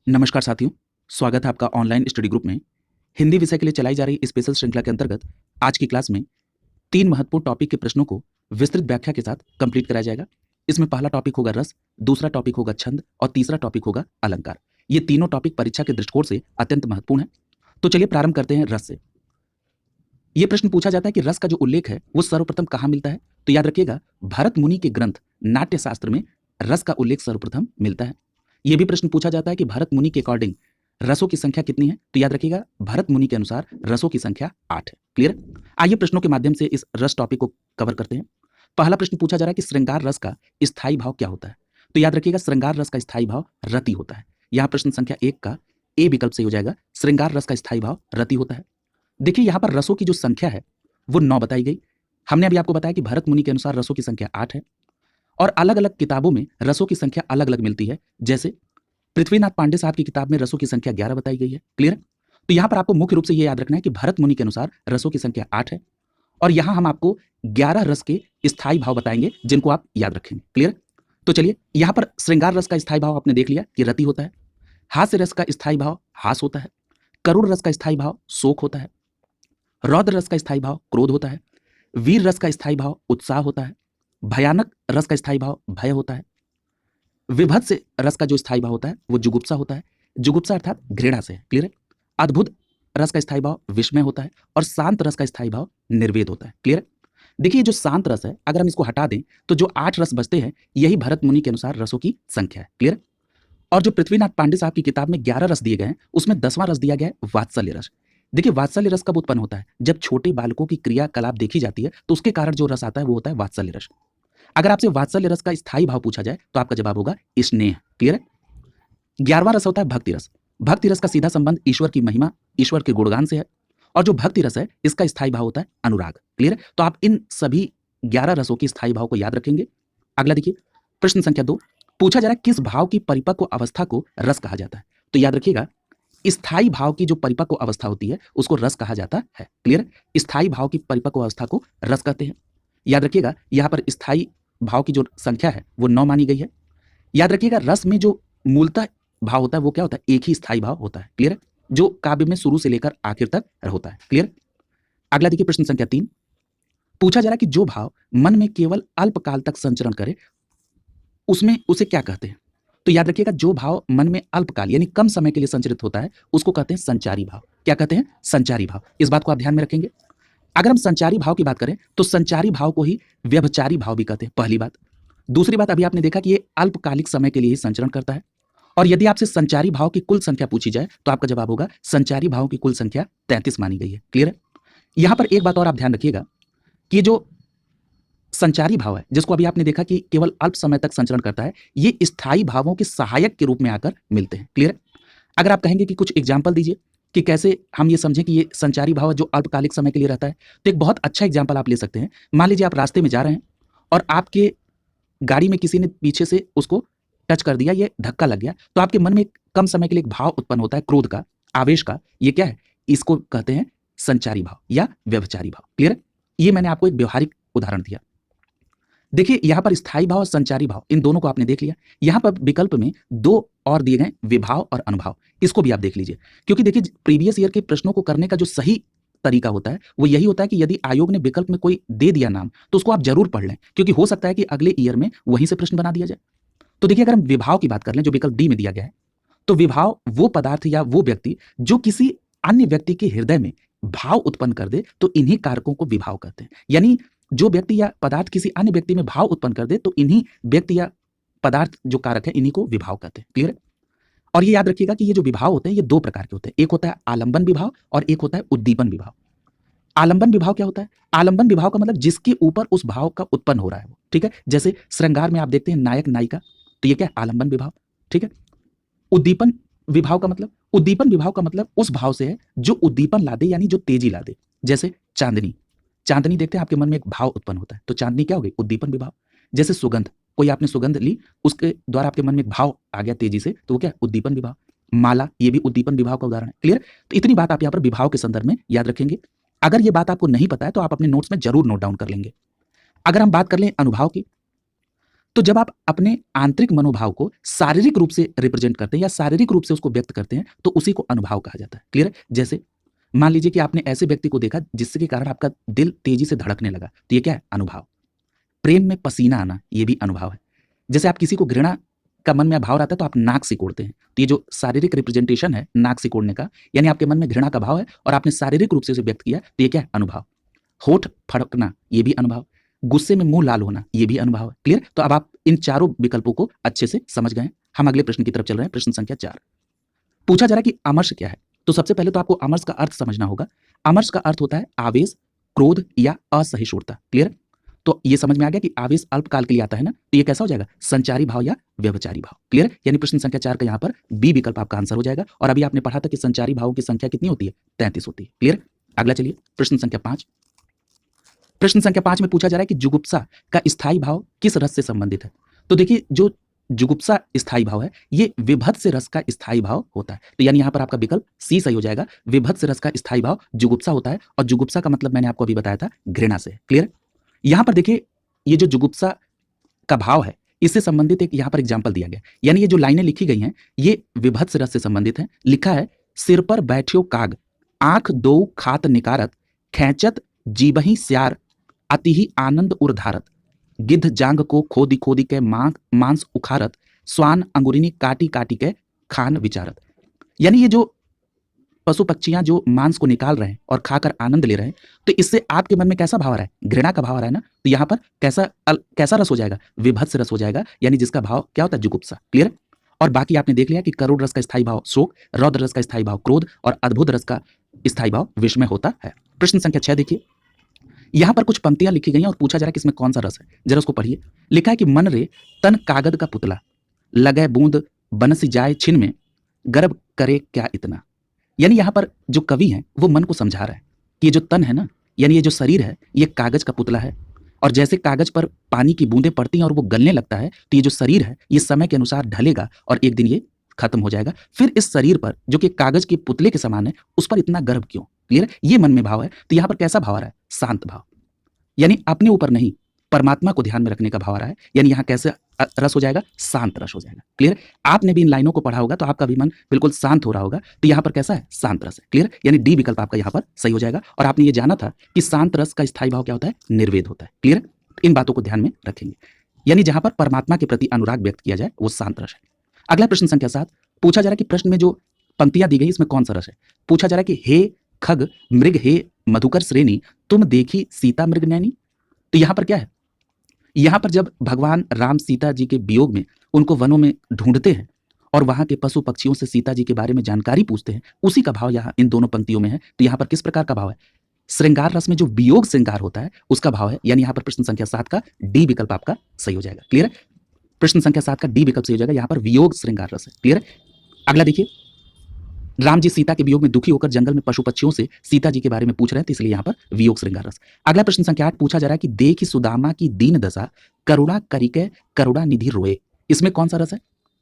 नमस्कार साथियों, स्वागत है आपका ऑनलाइन स्टडी ग्रुप में। हिंदी विषय के लिए चलाई जा रही स्पेशल श्रृंखला के अंतर्गत आज की क्लास में 3 महत्वपूर्ण टॉपिक के प्रश्नों को विस्तृत व्याख्या के साथ कंप्लीट कराया जाएगा। इसमें पहला टॉपिक होगा रस, दूसरा टॉपिक होगा छंद और तीसरा टॉपिक होगा अलंकार। ये तीनों टॉपिक परीक्षा के दृष्टिकोण से अत्यंत महत्वपूर्ण है। तो चलिए प्रारंभ करते हैं रस से। ये प्रश्न पूछा जाता है कि रस का जो उल्लेख है वो सर्वप्रथम कहाँ मिलता है? तो याद रखिएगा, भरत मुनि के ग्रंथ नाट्य शास्त्र में रस का उल्लेख सर्वप्रथम मिलता है। यह भी प्रश्न पूछा जाता है कि भरत मुनि के अकॉर्डिंग रसों की संख्या कितनी है? तो याद रखिएगा, भरत मुनि के अनुसार रसों की संख्या 8 है। क्लियर? आइए प्रश्नों के माध्यम से इस रस टॉपिक को कवर करते हैं। पहला प्रश्न पूछा जा रहा है कि श्रृंगार रस का स्थायी भाव क्या होता है? तो याद रखिएगा, श्रृंगार रस का स्थायी भाव रति होता है। यहां प्रश्न संख्या 1 का ए विकल्प से हो जाएगा। श्रृंगार रस का स्थायी भाव रति होता है। देखिए यहां पर रसों की जो संख्या है वो 9 बताई गई। हमने अभी आपको बताया कि भरत मुनि के अनुसार रसों की संख्या 8 है और अलग अलग किताबों में रसों की संख्या अलग अलग मिलती है। जैसे पृथ्वीनाथ पांडे साहब की किताब में रसों की संख्या 11 बताई गई है। क्लियर? तो यहां पर आपको मुख्य रूप से यह याद रखना है कि भरत मुनि के अनुसार रसों की संख्या 8 है और यहां हम आपको 11 रस के स्थायी भाव बताएंगे जिनको आप याद रखेंगे। क्लियर? तो चलिए, यहां पर श्रृंगार रस का स्थायी भाव आपने देख लिया कि रति होता है। हास्य रस का स्थायी भाव हास होता है। करुण रस का स्थायी भाव शोक होता है। रौद्र रस का स्थायी भाव क्रोध होता है। वीर रस का स्थायी भाव उत्साह होता है। भयानक रस का स्थायी भाव भय होता है। विभत्स रस का जो स्थायी भाव होता है वो जुगुप्सा होता है। जुगुप्सा अर्थात घृणा से है। क्लियर है? अद्भुत रस का स्थायी भाव विस्मय होता है और शांत रस का स्थायी भाव निर्वेद होता है। क्लियर? देखिए जो शांत रस है, अगर हम इसको हटा दें तो जो 8 रस बचते हैं यही भरत मुनि के अनुसार रसों की संख्या है। क्लियर? और जो पृथ्वीनाथ पांडे साहब की किताब में 11 रस दिए गए हैं उसमें 10वां रस दिया गया है वात्सल्य रस। देखिए वात्सल्य रस कब उत्पन्न होता है? जब छोटे बालकों की क्रियाकलाप देखी जाती है तो उसके कारण जो रस आता है वो होता है वात्सल्य रस। अगर आपसे वात्सल्य रस का स्थायी भाव पूछा जाए तो आपका जवाब होगा स्नेह। क्लियर है? 11वां रस होता है भक्ति रस। भक्ति रस का सीधा संबंध ईश्वर की महिमा, ईश्वर के गुणगान से है और जो भक्ति रस है इसका स्थायी भाव होता है अनुराग। क्लियर है? तो आप इन सभी 11 रसों के स्थायी भाव को याद रखेंगे। अगला देखिए, प्रश्न संख्या 2 पूछा जा रहा है किस भाव की परिपक्व अवस्था को रस कहा जाता है? तो याद रखिएगा, स्थायी भाव की जो परिपक्व अवस्था होती है उसको रस कहा जाता है। क्लियर? स्थायी भाव की परिपक्व अवस्था को रस कहते हैं। याद रखिएगा, यहां पर स्थायी भाव की जो संख्या है वो 9 मानी गई है। याद रखिएगा, रस में जो मूलतः भाव होता है वो क्या होता है? एक ही स्थायी भाव होता है। क्लियर? जो काव्य में शुरू से लेकर आखिर तक होता है। क्लियर? अगला देखिए, प्रश्न संख्या 3 पूछा जा रहा है कि जो भाव मन में केवल अल्पकाल तक संचरण करे उसमें उसे क्या कहते हैं? तो याद रखिएगा, जो भाव मन में अल्पकाल यानी कम समय के लिए संचरित होता है उसको कहते हैं संचारी भाव। क्या कहते हैं? संचारी भाव। इस बात को आप ध्यान में रखेंगे। अगर हम संचारी भाव की बात करें तो संचारी भाव को ही व्यभिचारी भाव भी कहते हैं। पहली बात। दूसरी बात, अभी आपने देखा कि ये अल्पकालिक समय के लिए ही संचरण करता है। और यदि आपसे संचारी भाव की कुल संख्या पूछी जाए तो आपका जवाब होगा संचारी भाव की कुल संख्या 33 मानी गई है। क्लियर है? यहां पर एक बात और आप ध्यान रखिएगा कि जो संचारी भाव है जिसको अभी आपने देखा कि केवल अल्प समय तक संचरण करता है, ये स्थायी भावों के सहायक के रूप में आकर मिलते हैं। क्लियर है? अगर आप कहेंगे कि कुछ एग्जाम्पल दीजिए कि कैसे हम ये समझें कि ये संचारी भाव जो अल्पकालिक समय के लिए रहता है, तो एक बहुत अच्छा एग्जाम्पल आप ले सकते हैं। मान लीजिए आप रास्ते में जा रहे हैं और आपके गाड़ी में किसी ने पीछे से उसको टच कर दिया, ये धक्का लग गया, तो आपके मन में एक कम समय के लिए एक भाव उत्पन्न होता है, क्रोध का, आवेश का। ये क्या है? इसको कहते हैं संचारी भाव या व्यभिचारी भाव। क्लियर है? ये मैंने आपको एक व्यवहारिक उदाहरण दिया। देखिए यहां पर स्थायी भाव और संचारी भाव इन दोनों को आपने देख लिया। यहां पर विकल्प में 2 और दिए गए, विभाव और अनुभाव। इसको भी आप देख लीजिए, क्योंकि देखिए प्रीवियस ईयर के प्रश्नों को करने का जो सही तरीका होता है वो यही होता है कि यदि आयोग ने विकल्प में कोई दे दिया नाम तो उसको आप जरूर पढ़ लें, क्योंकि हो सकता है कि अगले ईयर में वहीं से प्रश्न बना दिया जाए। तो देखिए, अगर हम विभाव की बात कर लें जो विकल्प डी में दिया गया है, तो विभाव वो पदार्थ या वो व्यक्ति जो किसी अन्य व्यक्ति के हृदय में भाव उत्पन्न कर दे तो इन्हीं कारकों को विभाव कहते हैं। यानी जो व्यक्ति या पदार्थ किसी अन्य व्यक्ति में भाव उत्पन्न कर दे तो इन्हीं व्यक्ति या पदार्थ जो कारक है इन्हीं को विभाव कहते हैं। क्लियर है? और ये याद रखिएगा कि ये जो विभाव होते हैं ये 2 प्रकार के होते हैं। एक होता है आलंबन विभाव और एक होता है उद्दीपन विभाव। आलंबन विभाव क्या होता है? आलंबन विभाव का मतलब जिसके ऊपर उस भाव का उत्पन्न हो रहा है वो। ठीक है? जैसे श्रृंगार में आप देखते हैं नायक नायिका, तो ये क्या है? आलंबन विभाव। ठीक है? उद्दीपन विभाव का मतलब, उद्दीपन विभाव का मतलब उस भाव से है जो उद्दीपन ला दे, यानी जो तेजी ला दे। जैसे चांदनी, चांदनी देखते हैं आपके मन में एक भाव उत्पन्न होता है, तो चांदनी क्या हो गई? उद्दीपन विभाव। जैसे सुगंध, कोई आपने सुगंध ली, उसके द्वारा आपके मन में एक भाव आ गया तेजी से, तो वो क्या? उद्दीपन विभाव। माला, ये भी उद्दीपन विभाव का उदाहरण है। क्लियर? तो इतनी बात आप यहाँ पर विभाव के संदर्भ में याद रखेंगे। अगर ये बात आपको नहीं पता है तो आप अपने नोट्स में जरूर नोट डाउन कर लेंगे। अगर हम बात कर लें अनुभाव की, तो जब आप अपने आंतरिक मनोभाव को शारीरिक रूप से रिप्रेजेंट करते हैं या शारीरिक रूप से उसको व्यक्त करते हैं तो उसी को अनुभाव कहा जाता है। क्लियर है? जैसे मान लीजिए कि आपने ऐसे व्यक्ति को देखा जिसके कारण आपका दिल तेजी से धड़कने लगा, तो ये क्या है? अनुभव। प्रेम में पसीना आना, ये भी अनुभव है। जैसे आप किसी को घृणा का मन में भाव आता है तो आप नाक सिकोड़ते हैं, तो ये जो शारीरिक रिप्रेजेंटेशन है नाक सिकोड़ने का, यानी आपके मन में घृणा का भाव है और आपने शारीरिक रूप से उसे व्यक्त किया, तो ये क्या है? अनुभव। होठ फड़कना, ये भी अनुभव। गुस्से में मुंह लाल होना, ये भी अनुभव है। क्लियर? तो अब आप इन चारों विकल्पों को अच्छे से समझ गए हैं। हम अगले प्रश्न की तरफ चल रहे हैं। प्रश्न संख्या 4 पूछा जा रहा है कि अमर्ष क्या है। तो सबसे पहले तो आपको अमर्ष का अर्थ समझना होगा। अमर्ष का अर्थ होता है आवेश, क्रोध या असहिष्णुता। क्लियर? तो ये समझ में आ गया कि आवेश अल्पकाल के लिए आता है ना, तो ये कैसा हो जाएगा? संचारी भाव या व्यभिचारी भाव। क्लियर? यानी प्रश्न संख्या 4 का यहाँ पर बी विकल्प आपका आंसर हो जाएगा। और अभी आपने पढ़ा था कि संचारी भावों की संख्या कितनी होती है? 33 होती है। क्लियर? अगला चलिए प्रश्न संख्या 5। प्रश्न संख्या 5 में पूछा जा रहा है कि जुगुप्सा का स्थायी भाव किस रस से संबंधित है। तो देखिए, जो जुगुप्सा स्थायी भाव है ये विभत्स रस का स्थायी भाव होता है। तो यानी यहाँ पर आपका विकल्प सी सही हो जाएगा। विभत्स रस का स्थायी भाव जुगुप्सा होता है और जुगुप्सा का मतलब मैंने आपको अभी बताया था घृणा से। क्लियर? यहाँ पर देखिए, ये जो जुगुप्सा का भाव है इससे संबंधित एक यहाँ पर एग्जाम्पल दिया गया, यानी ये जो लाइनें लिखी गई हैं ये विभत्स रस से संबंधित है। लिखा है, सिर पर बैठ्यो काग, आंख दो खात निकारत, खैंचत जीबही स्यार, अति ही आनंद उर्धारत, गिद्ध जांग को खोदी खोदी के मांस उखारत, स्वान अंगुरिनी काटी काटी के खान विचारत। यानी ये जो पशु पक्षियां जो मांस को निकाल रहे हैं और खाकर आनंद ले रहे हैं, तो इससे आपके मन में कैसा भाव आ रहा है? घृणा का भाव आ रहा है ना। तो यहाँ पर कैसा रस हो जाएगा? विभत्स रस हो जाएगा, यानी जिसका भाव क्या होता है? जुगुप्सा। क्लियर? और बाकी आपने देख लिया कि करुण रस का स्थायी भाव शोक, रौद्र रस का स्थायी भाव क्रोध और अद्भुत रस का स्थायी भाव विस्मय होता है। प्रश्न संख्या 6 देखिए, यहां पर कुछ पंक्तियां लिखी गई हैं और पूछा जा रहा है कि इसमें कौन सा रस है। जरा उसको पढ़िए। लिखा है कि मन रे तन कागद का पुतला, लगे बूंद बनसी जाए छिन में, गर्भ करे क्या इतना। यानी यहां पर जो कवि है वो मन को समझा रहा है कि ये जो तन है ना, यानी ये जो शरीर है ये कागज का पुतला है, और जैसे कागज पर पानी की बूंदें पड़ती हैं और वो गलने लगता है, तो ये जो शरीर है ये समय के अनुसार ढलेगा और एक दिन ये खत्म हो जाएगा। फिर इस शरीर पर जो कि कागज के पुतले के समान है उस पर इतना गर्व क्यों। क्लियर? ये मन में भाव है। तो यहाँ पर कैसा भाव आ रहा है? शांत भाव, यानी अपने ऊपर नहीं परमात्मा को ध्यान में रखने का भाव आ रहा है। यानी यहाँ कैसे रस हो जाएगा? शांत रस हो जाएगा। क्लियर? आपने भी इन लाइनों को पढ़ा होगा तो आपका भी मन बिल्कुल शांत हो रहा होगा, तो यहाँ पर कैसा है? शांत रस है। क्लियर? यानी डी विकल्प आपका यहाँ पर सही हो जाएगा। और आपने ये जाना था कि शांत रस का स्थायी भाव क्या होता है? निर्वेद होता है। क्लियर? इन बातों को ध्यान में रखेंगे, यानी जहां पर परमात्मा के प्रति अनुराग व्यक्त किया जाए वो शांत रस है। अगला प्रश्न संख्या 7 पूछा जा रहा है कि प्रश्न में जो पंक्तियां दी गई इसमें कौन सा रस है। पूछा जा रहा है कि हे खग मृग हे मधुकर श्रेणी, तुम देखी सीता मृग नैनी। तो यहां पर क्या है? यहां पर जब भगवान राम सीता जी के वियोग में उनको वनों में ढूंढते हैं और वहां के पशु पक्षियों से सीता जी के बारे में जानकारी पूछते हैं, उसी का भाव यहाँ इन दोनों पंक्तियों में है। तो यहाँ पर किस प्रकार का भाव है? श्रृंगार रस में जो वियोग श्रृंगार होता है उसका भाव है। यानी यहाँ पर प्रश्न संख्या 7 का डी विकल्प आपका सही हो जाएगा। क्लियर? प्रश्न संख्या 7 का डी विकल्प सही हो जाएगा। यहाँ पर वियोग श्रृंगार रस है। क्लियर? अगला देखिए, राम जी सीता के वियोग में दुखी होकर जंगल में पशु पक्षियों से सीता जी के बारे में पूछ रहे हैं, तो इसलिए यहाँ पर वियोग श्रृंगार रस। अगला प्रश्न संख्या 8 पूछा जा रहा है कि देखी सुदामा की दीन दशा, करुणा करिके करुणा निधि रोए। इसमें कौन सा रस है?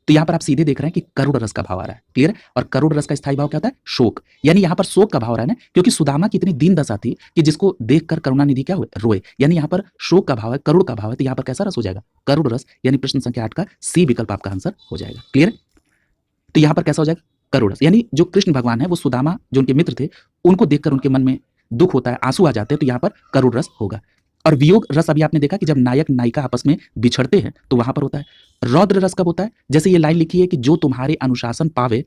तो यहाँ पर आप सीधे देख रहे हैं कि करुण रस का भाव आ रहा है। क्लियर? और करुण रस का स्थायी भाव क्या होता है? शोक। यानी यहाँ पर शोक का भाव आ रहा है ना, क्योंकि सुदामा की इतनी दीन दशा थी कि जिसको देखकर करुणा निधि क्या हुए? रोए। यानी यहाँ पर शोक का भाव है, करुण का भाव है, तो यहाँ पर कैसा रस हो जाएगा? करुण रस। यानी प्रश्न संख्या 8 का सी विकल्प आपका आंसर हो जाएगा। क्लियर? तो यहाँ पर कैसा हो जाएगा? करुण रस। यानी जो कृष्ण भगवान है वो सुदामा जो उनके मित्र थे उनको देखकर उनके मन में दुख होता है, आंसू आ जाते हैं, तो यहाँ पर करुण रस होगा। और वियोग रस अभी आपने देखा कि जब नायक नायिका आपस में बिछड़ते हैं तो वहां पर होता है। रौद्र रस कब होता है? जैसे ये लाइन लिखी है कि जो तुम्हारे अनुशासन पावे,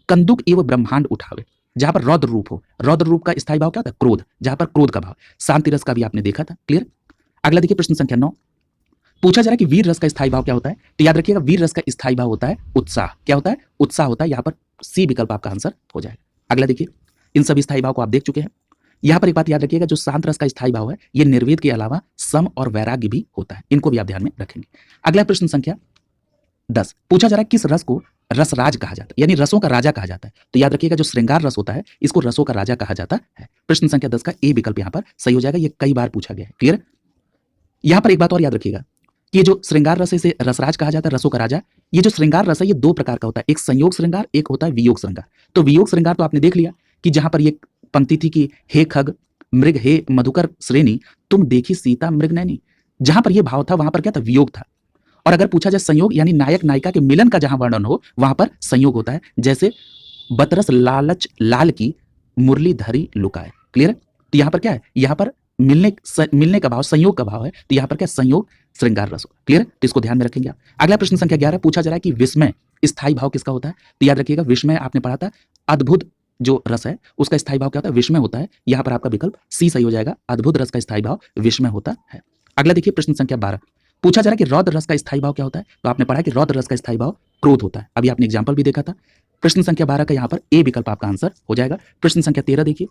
कंदुक एवं ब्रह्मांड उठावे। जहां पर रौद्र रूप हो, रौद्र रूप का स्थायी भाव क्या होता है? क्रोध। जहां पर क्रोध का भाव। शांति रस का भी आपने देखा था। क्लियर? अगला देखिए प्रश्न संख्या 9 पूछा जा रहा है कि वीर रस का स्थायी भाव क्या होता है। तो याद रखिएगा वीर रस का स्थायी भाव होता है उत्साह। क्या होता है? उत्साह होता है। यहाँ पर सी विकल्प आपका आंसर हो जाएगा। अगला देखिए, इन सभी स्थायी भाव को आप देख चुके हैं। यहाँ पर एक बात याद रखिएगा, जो शांत रस का स्थायी भाव है ये निर्वेद के अलावा सम और वैराग्य भी होता है। इनको भी आप ध्यान में रखेंगे। अगला प्रश्न संख्या 10 पूछा जा रहा है किस रस को रसराज कहा जाता है, यानी रसों का राजा कहा जाता है। तो याद रखिएगा जो श्रृंगार रस होता है इसको रसों का राजा कहा जाता है। प्रश्न संख्या 10 का ए विकल्प यहाँ पर सही हो जाएगा। ये कई बार पूछा गया है। क्लियर? यहाँ पर एक बात और याद रखिएगा कि ये जो श्रृंगार रस है इसे रसराज कहा जाता है, रसों का राजा। ये जो श्रृंगार रस है ये दो प्रकार का होता है, एक संयोग श्रृंगार, एक होता है वियोग श्रृंगार। तो वियोग श्रृंगार तो आपने देख लिया कि जहां पर ये पंक्ति थी कि हे खग मृग हे मधुकर श्रेणी, तुम देखी सीता मृग नैनी। जहां पर यह भाव था वहां पर क्या था? वियोग था। और अगर पूछा जाए संयोग यानी नायक नायिका के मिलन का जहां वर्णन हो वहां पर संयोग होता है, जैसे बतरस लालच लाल की मुरली धरी लुकाए। क्लियर है? तो यहां पर क्या है, यहां पर मिलने का भाव संयोग का भाव है, तो यहां पर क्या संयोग श्रृंगार रस होगा। क्लियर है? तो इसको ध्यान में रखेंगे आप। अगला प्रश्न संख्या 11 पूछा जा रहा है कि विस्मय स्थायी भाव किसका होता है? तो याद रखिएगा विस्मय आपने पढ़ा था, अद्भुत जो रस है उसका स्थायी भाव क्या होता है? विस्मय होता है। यहां पर आपका विकल्प सी सही हो जाएगा, अद्भुत रस का स्थायी भाव विस्मय होता है। अगला देखिए प्रश्न संख्या 12 पूछा जा रहा है कि रौद्र रस का स्थायी भाव क्या होता है? तो आपने पढ़ा कि रौद्र रस का स्थायी भाव क्रोध होता है, अभी आपने एग्जाम्पल भी देखा था। प्रश्न संख्या 12 का यहां पर ए विकल्प आपका आंसर हो जाएगा। प्रश्न संख्या 13 देखिए,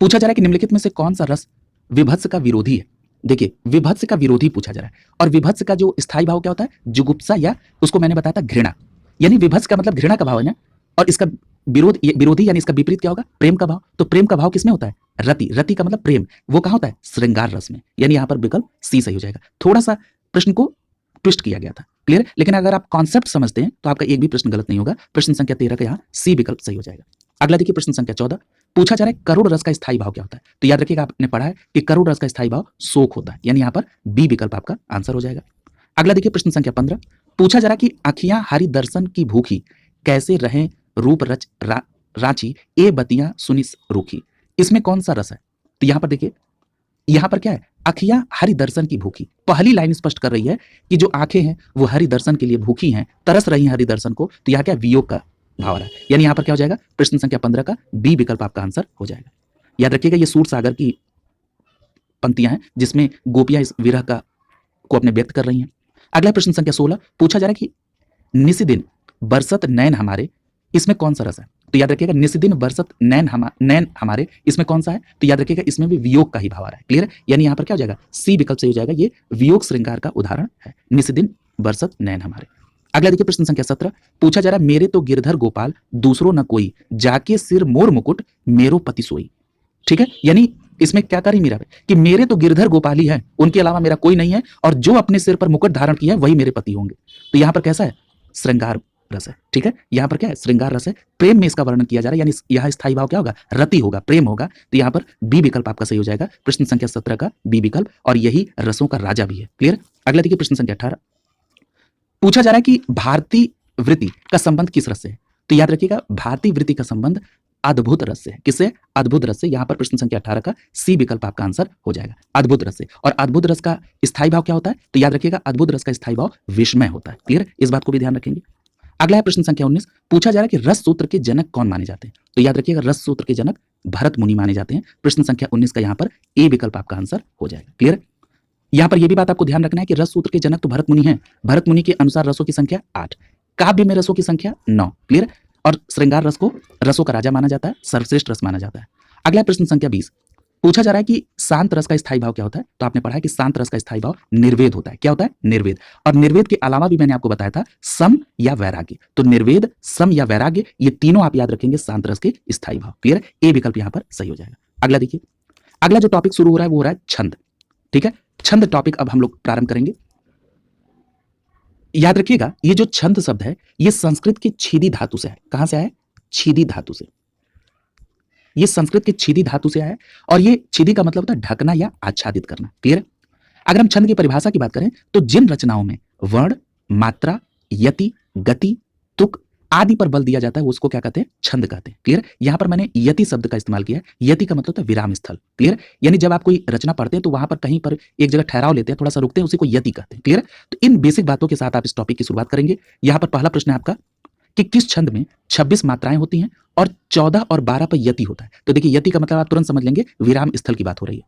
पूछा जा रहा है कि निम्नलिखित में से कौन सा रस विभत्स का विरोधी है? देखिए विभत्स का विरोधी पूछा जा रहा है, और विभत्स का जो स्थायी भाव क्या होता है? जुगुप्सा, या उसको मैंने बताया था घृणा। यानी विभत्स का मतलब घृणा का भाव है ना, और इसका विरोधी यानी इसका विपरीत क्या होगा? प्रेम का भाव। तो प्रेम का भाव किसमें होता है? रति। रति का मतलब प्रेम, वो कहां होता है? श्रृंगार रस में। यानी यहां पर विकल्प सी सही हो जाएगा। थोड़ा सा प्रश्न को ट्विस्ट किया गया था। क्लियर? लेकिन अगर आप कॉन्सेप्ट समझते हैं तो आपका एक भी प्रश्न गलत नहीं होगा। प्रश्न संख्या 13 का यहाँ सी विकल्प सही हो जाएगा। अगला देखिए प्रश्न संख्या 14 पूछा जा रहा है करुण रस का स्थायी भाव क्या होता है? तो याद रखिएगा आपने पढ़ा है कि करुण रस का स्थायी भाव शोक होता है, यानी यहाँ पर बी विकल्प आपका आंसर हो जाएगा। अगला देखिए प्रश्न संख्या 15 पूछा जा रहा है कि आँखियां हरि दर्शन की भूखी कैसे रहें रूप रच रांची ए बतियां सुनी रूखी, इसमें कौन सा रस है? तो यहाँ पर देखिए, यहाँ पर क्या है? आँखियां हरि दर्शन की भूखी। पहली लाइन स्पष्ट कर रही है कि जो आंखें हैं वो हरि दर्शन के लिए भूखी हैं, तरस रही हैं हरि दर्शन को। तो यहाँ क्या वियोग का भाव आ रहा है, यानी यहाँ पर क्या हो जाएगा? प्रश्न संख्या 15 का बी विकल्प आपका आंसर हो जाएगा। याद रखिएगा ये सूर सागर की पंक्तियां हैं जिसमें गोपियां इस विरह का को अपने व्यक्त कर रही हैं। अगला प्रश्न संख्या 16 पूछा जा रहा है कि निशिदिन बरसत नैन हमारे, इसमें कौन सा रस है? तो याद रखिएगा निशिदिन बरसत नैन हमारे, इसमें कौन सा है? तो याद रखिएगा इसमें भी वियोग का ही भाव आ रहा है। क्लियर? यानी यहाँ पर क्या हो जाएगा? सी विकल्प से हो जाएगा, ये वियोग श्रृंगार का उदाहरण है, निशिदिन बरसत नैन हमारे। अगला देखिए प्रश्न संख्या 17 पूछा जा रहा है मेरे तो गिरधर गोपाल दूसरो न कोई जाके सिर मोर मुकुट मेरो पति सोई। ठीक है, यानी इसमें क्या करी मीरा कि मेरे तो गिरधर गोपाल ही है, उनके अलावा मेरा कोई नहीं है, और जो अपने सिर पर मुकुट धारण किया है वही मेरे पति होंगे। तो यहाँ पर कैसा है? श्रृंगार रस है। ठीक है, यहाँ पर क्या है? श्रृंगार रस है, प्रेम में इसका वर्णन किया जा रहा है, यानी यहाँ स्थायी भाव क्या होगा? रति होगा, प्रेम होगा। तो यहाँ पर बी विकल्प आपका सही हो जाएगा, प्रश्न संख्या 17 का बी विकल्प, और यही रसों का राजा भी है। क्लियर? अगला देखिए प्रश्न संख्या 18 पूछा जा रहा है कि भारतीय वृत्ति का संबंध किस रस से है? तो याद रखिएगा भारतीय वृत्ति का संबंध अद्भुत रस से है। किससे? अद्भुत रस से। यहाँ पर प्रश्न संख्या 18 का सी विकल्प आपका आंसर हो जाएगा, अद्भुत रस से। और अद्भुत रस का स्थायी भाव क्या होता है? तो याद रखिएगा अद्भुत रस का स्थायी भाव विस्मय होता है। क्लियर? इस बात को भी ध्यान रखेंगे। अगला है प्रश्न संख्या 19 पूछा जा रहा है कि रस सूत्र के जनक कौन माने जाते हैं? तो याद रखिएगा रस सूत्र के जनक भरत मुनि माने जाते हैं। प्रश्न संख्या 19 का यहाँ पर ए विकल्प आपका आंसर हो जाएगा। क्लियर? यहाँ पर यह भी बात आपको ध्यान रखना है कि रस सूत्र के जनक तो भरत मुनि हैं। भरत मुनि के अनुसार रसों की संख्या 8, काव्य में रसों की संख्या 9। क्लियर? और श्रृंगार रस को रसों का राजा माना जाता है, सर्वश्रेष्ठ रस माना जाता है। अगला प्रश्न संख्या 20 पूछा जा रहा है कि शांत रस का स्थायी भाव क्या होता है? तो आपने पढ़ा है कि शांत रस का स्थायी भाव निर्वेद होता है। क्या होता है? निर्वेद। और निर्वेद के अलावा भी मैंने आपको बताया था सम या वैराग्य। तो निर्वेद, सम या वैराग्य, ये तीनों आप याद रखेंगे शांत रस के स्थायी भाव। क्लियर? ए विकल्प यहाँ पर सही हो जाएगा। अगला देखिए, अगला जो टॉपिक शुरू हो रहा है वो हो रहा है छंद। ठीक है, छंद टॉपिक अब हम लोग प्रारंभ करेंगे। याद रखिएगा ये जो छंद शब्द है ये संस्कृत की छीदी धातु से है। कहां से आया? छीदी धातु से। ये संस्कृत के छीदी धातु से आया है, और ये छीदी का मतलब होता है ढकना या आच्छादित करना। क्लियर? अगर हम छंद की परिभाषा की बात करें तो जिन रचनाओं में वर्ण, मात्रा, यति, गति, तुक आदि पर बल दिया जाता है उसको क्या कहते हैं? छंद कहते हैं। क्लियर? यहां पर मैंने यति शब्द का इस्तेमाल किया है। यति का मतलब होता है विराम स्थल। क्लियर? यानी जब आप कोई रचना पढ़ते हैं तो वहां पर कहीं पर एक जगह ठहराव लेते हैं, थोड़ा सा रुकते हैं, उसी को यति कहते हैं। क्लियर? तो इन बेसिक बातों के साथ आप इस टॉपिक की शुरुआत करेंगे। यहां पर पहला प्रश्न है आपका कि किस छंद में 26 मात्राएं होती हैं और 14 और 12 पर यति होता है? तो देखिए यति का मतलब आप तुरंत समझ लेंगे विराम स्थल की बात हो रही है।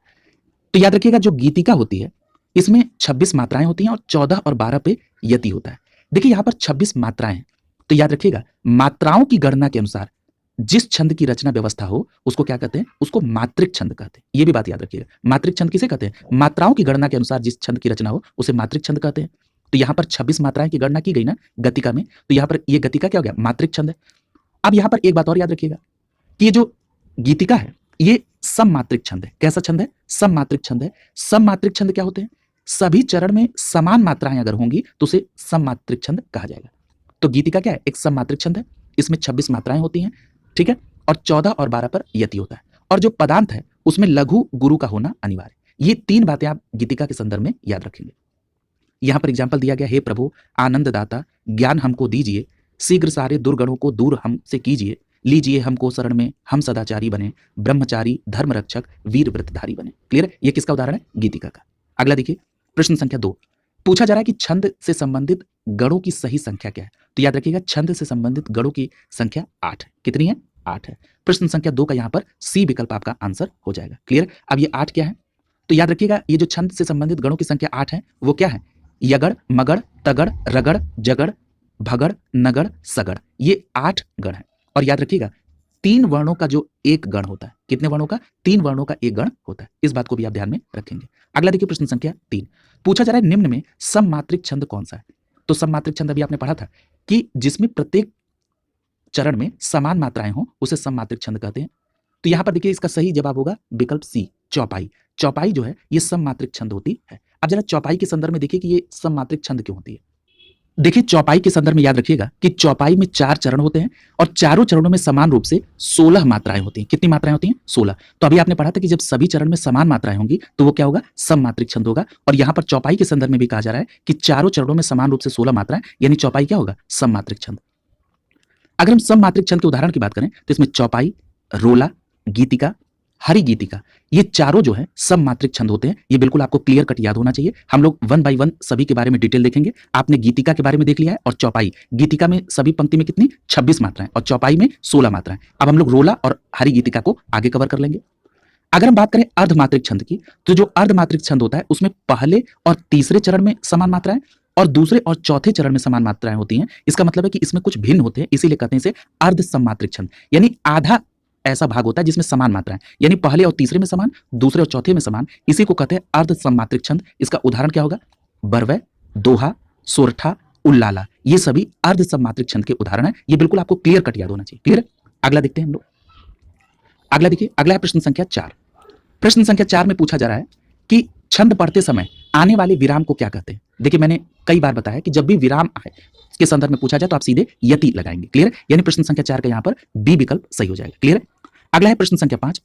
तो याद रखिएगा जो गीतिका होती है इसमें 26 मात्राएं होती हैं और 14 और 12 पे यति होता है। देखिए यहां पर 26 मात्राएं, तो याद रखिएगा मात्राओं की गणना के अनुसार जिस छंद की रचना व्यवस्था हो उसको क्या कहते हैं? उसको मात्रिक छंद कहते हैं। ये भी बात याद रखिएगा। मात्रिक छंद किसे कहते हैं? मात्राओं की गणना के अनुसार जिस छंद की रचना हो उसे मात्रिक छंद कहते हैं। तो यहाँ पर 26 मात्राएं की गणना की गई ना गतिका में, तो यहाँ पर ये गतिका क्या हो गया? मात्रिक छंद है। अब यहाँ पर एक बात और याद रखिएगा कि ये जो गीतिका है ये सममात्रिक छंद है। कैसा छंद है? सममात्रिक छंद है। सममात्रिक छंद क्या होते हैं? सभी चरण में समान मात्राएं अगर होंगी तो उसे सममात्रिक छंद कहा जाएगा। तो गीतिका क्या है? एक सममात्रिक छंद है, इसमें 26 मात्राएं होती हैं। ठीक है, और 14 और 12 पर यति होता है, और जो पदांत है उसमें लघु गुरु का होना अनिवार्य। ये तीन बातें आप गीतिका के संदर्भ में याद रखेंगे। यहाँ पर एग्जाम्पल दिया गया, हे प्रभु आनंददाता ज्ञान हमको दीजिए, शीघ्र सारे दुर्गणों को दूर हमसे कीजिए, लीजिए हमको शरण में, हम सदाचारी बने, ब्रह्मचारी धर्म रक्षक वीर व्रतधारी बने। क्लियर है? ये किसका उदाहरण है? गीतिका का। अगला देखिए प्रश्न संख्या 2, पूछा जा रहा है कि छंद से संबंधित गणों की सही संख्या क्या है। तो याद रखिएगा छंद से संबंधित गणों की संख्या 8 है। कितनी है? 8 है। प्रश्न संख्या 2 का यहाँ पर सी विकल्प आपका आंसर हो जाएगा। क्लियर? अब ये 8 क्या है? तो याद रखिएगा ये जो छंद से संबंधित गणों की संख्या 8 है वो क्या है? यगड़, मगड़, तगड़, रगड़, जगड़, भगड़, नगड़, सगड़, ये 8 गण है। और याद रखिएगा 3 वर्णों का जो एक गण होता है, कितने वर्णों का? 3 वर्णों का एक गण होता है। इस बात को भी आप ध्यान में रखेंगे। अगला देखिए प्रश्न संख्या 3, पूछा जा रहा है निम्न में सममात्रिक छंद कौन सा है। तो सममात्रिक छंद अभी आपने पढ़ा था कि जिसमें प्रत्येक चरण में समान मात्राएं हो उसे सममात्रिक छंद कहते हैं। तो यहां पर देखिए इसका सही जवाब होगा विकल्प सी, चौपाई। चौपाई जो है ये सममात्रिक छंद होती है। अब जरा चौपाई के संदर्भ में देखिए कि ये सममात्रिक छंद क्यों होती है। देखिए चौपाई के संदर्भ में याद रखिएगा कि चौपाई में 4 चरण होते हैं और चारों चरणों में समान रूप से 16 मात्राएं होती हैं। कितनी मात्राएं होती हैं? 16। तो अभी आपने पढ़ा था कि जब सभी चरण में समान मात्राएं होंगी तो वो क्या होगा? सममात्रिक छंद होगा। और यहां पर चौपाई के संदर्भ में भी कहा जा रहा है कि चारों चरणों में समान रूप से 16 मात्राएं, यानी चौपाई क्या होगा? सममात्रिक छंद। अगर हम सममात्रिक छंद के उदाहरण की बात करें तो इसमें चौपाई, रोला, गीतिका, हरि गीतिका, ये चारों जो है सममात्रिक छंद होते हैं। ये बिल्कुल आपको क्लियर कट याद होना चाहिए। हम लोग 1 बाय 1 सभी के बारे में डिटेल देखेंगे। आपने गीतिका के बारे में देख लिया है और चौपाई। गीतिका में सभी पंक्ति में कितनी? 26 मात्राएं और चौपाई में 16 मात्राएं। अब हम लोग रोला और हरि गीतिका को आगे कवर कर लेंगे। अगर हम बात करें अर्धमात्रिक छंद की, तो जो अर्धमात्रिक छंद होता है उसमें पहले और तीसरे चरण में समान मात्राएं और दूसरे और चौथे चरण में समान मात्राएं होती हैं। इसका मतलब है कि इसमें कुछ भिन्न होते हैं, इसीलिए कहते हैं इसे अर्ध सममात्रिक छंद। यानी आधा ऐसा भाग होता है जिसमें समान मात्राएं, यानी पहले और तीसरे में समान, दूसरे और चौथे में समान, इसी को कहते हैं अर्ध सममात्रिक छंद। इसका उदाहरण क्या होगा? बरवै, दोहा, सोरठा, उल्लाला, ये सभी अर्ध सममात्रिक छंद के उदाहरण है। ये बिल्कुल आपको क्लियर कट याद होना चाहिए। क्लियर? अगला देखते हैं हम लोग। अगला देखिए, अगला है प्रश्न संख्या 4। प्रश्न संख्या 4 में पूछा जा रहा है कि छंद पढ़ते समय आने वाले विराम को क्या कहते हैं। देखिए मैंने कई बार बताया कि जब भी विराम आए के संदर्भ में पूछा जाए तो आप सीधे यति लगाएंगे। क्लियर? यानी प्रश्न संख्या 4 का यहां पर बी विकल्प सही हो जाएगा। क्लियर? अगला है प्रश्न संख्या 5,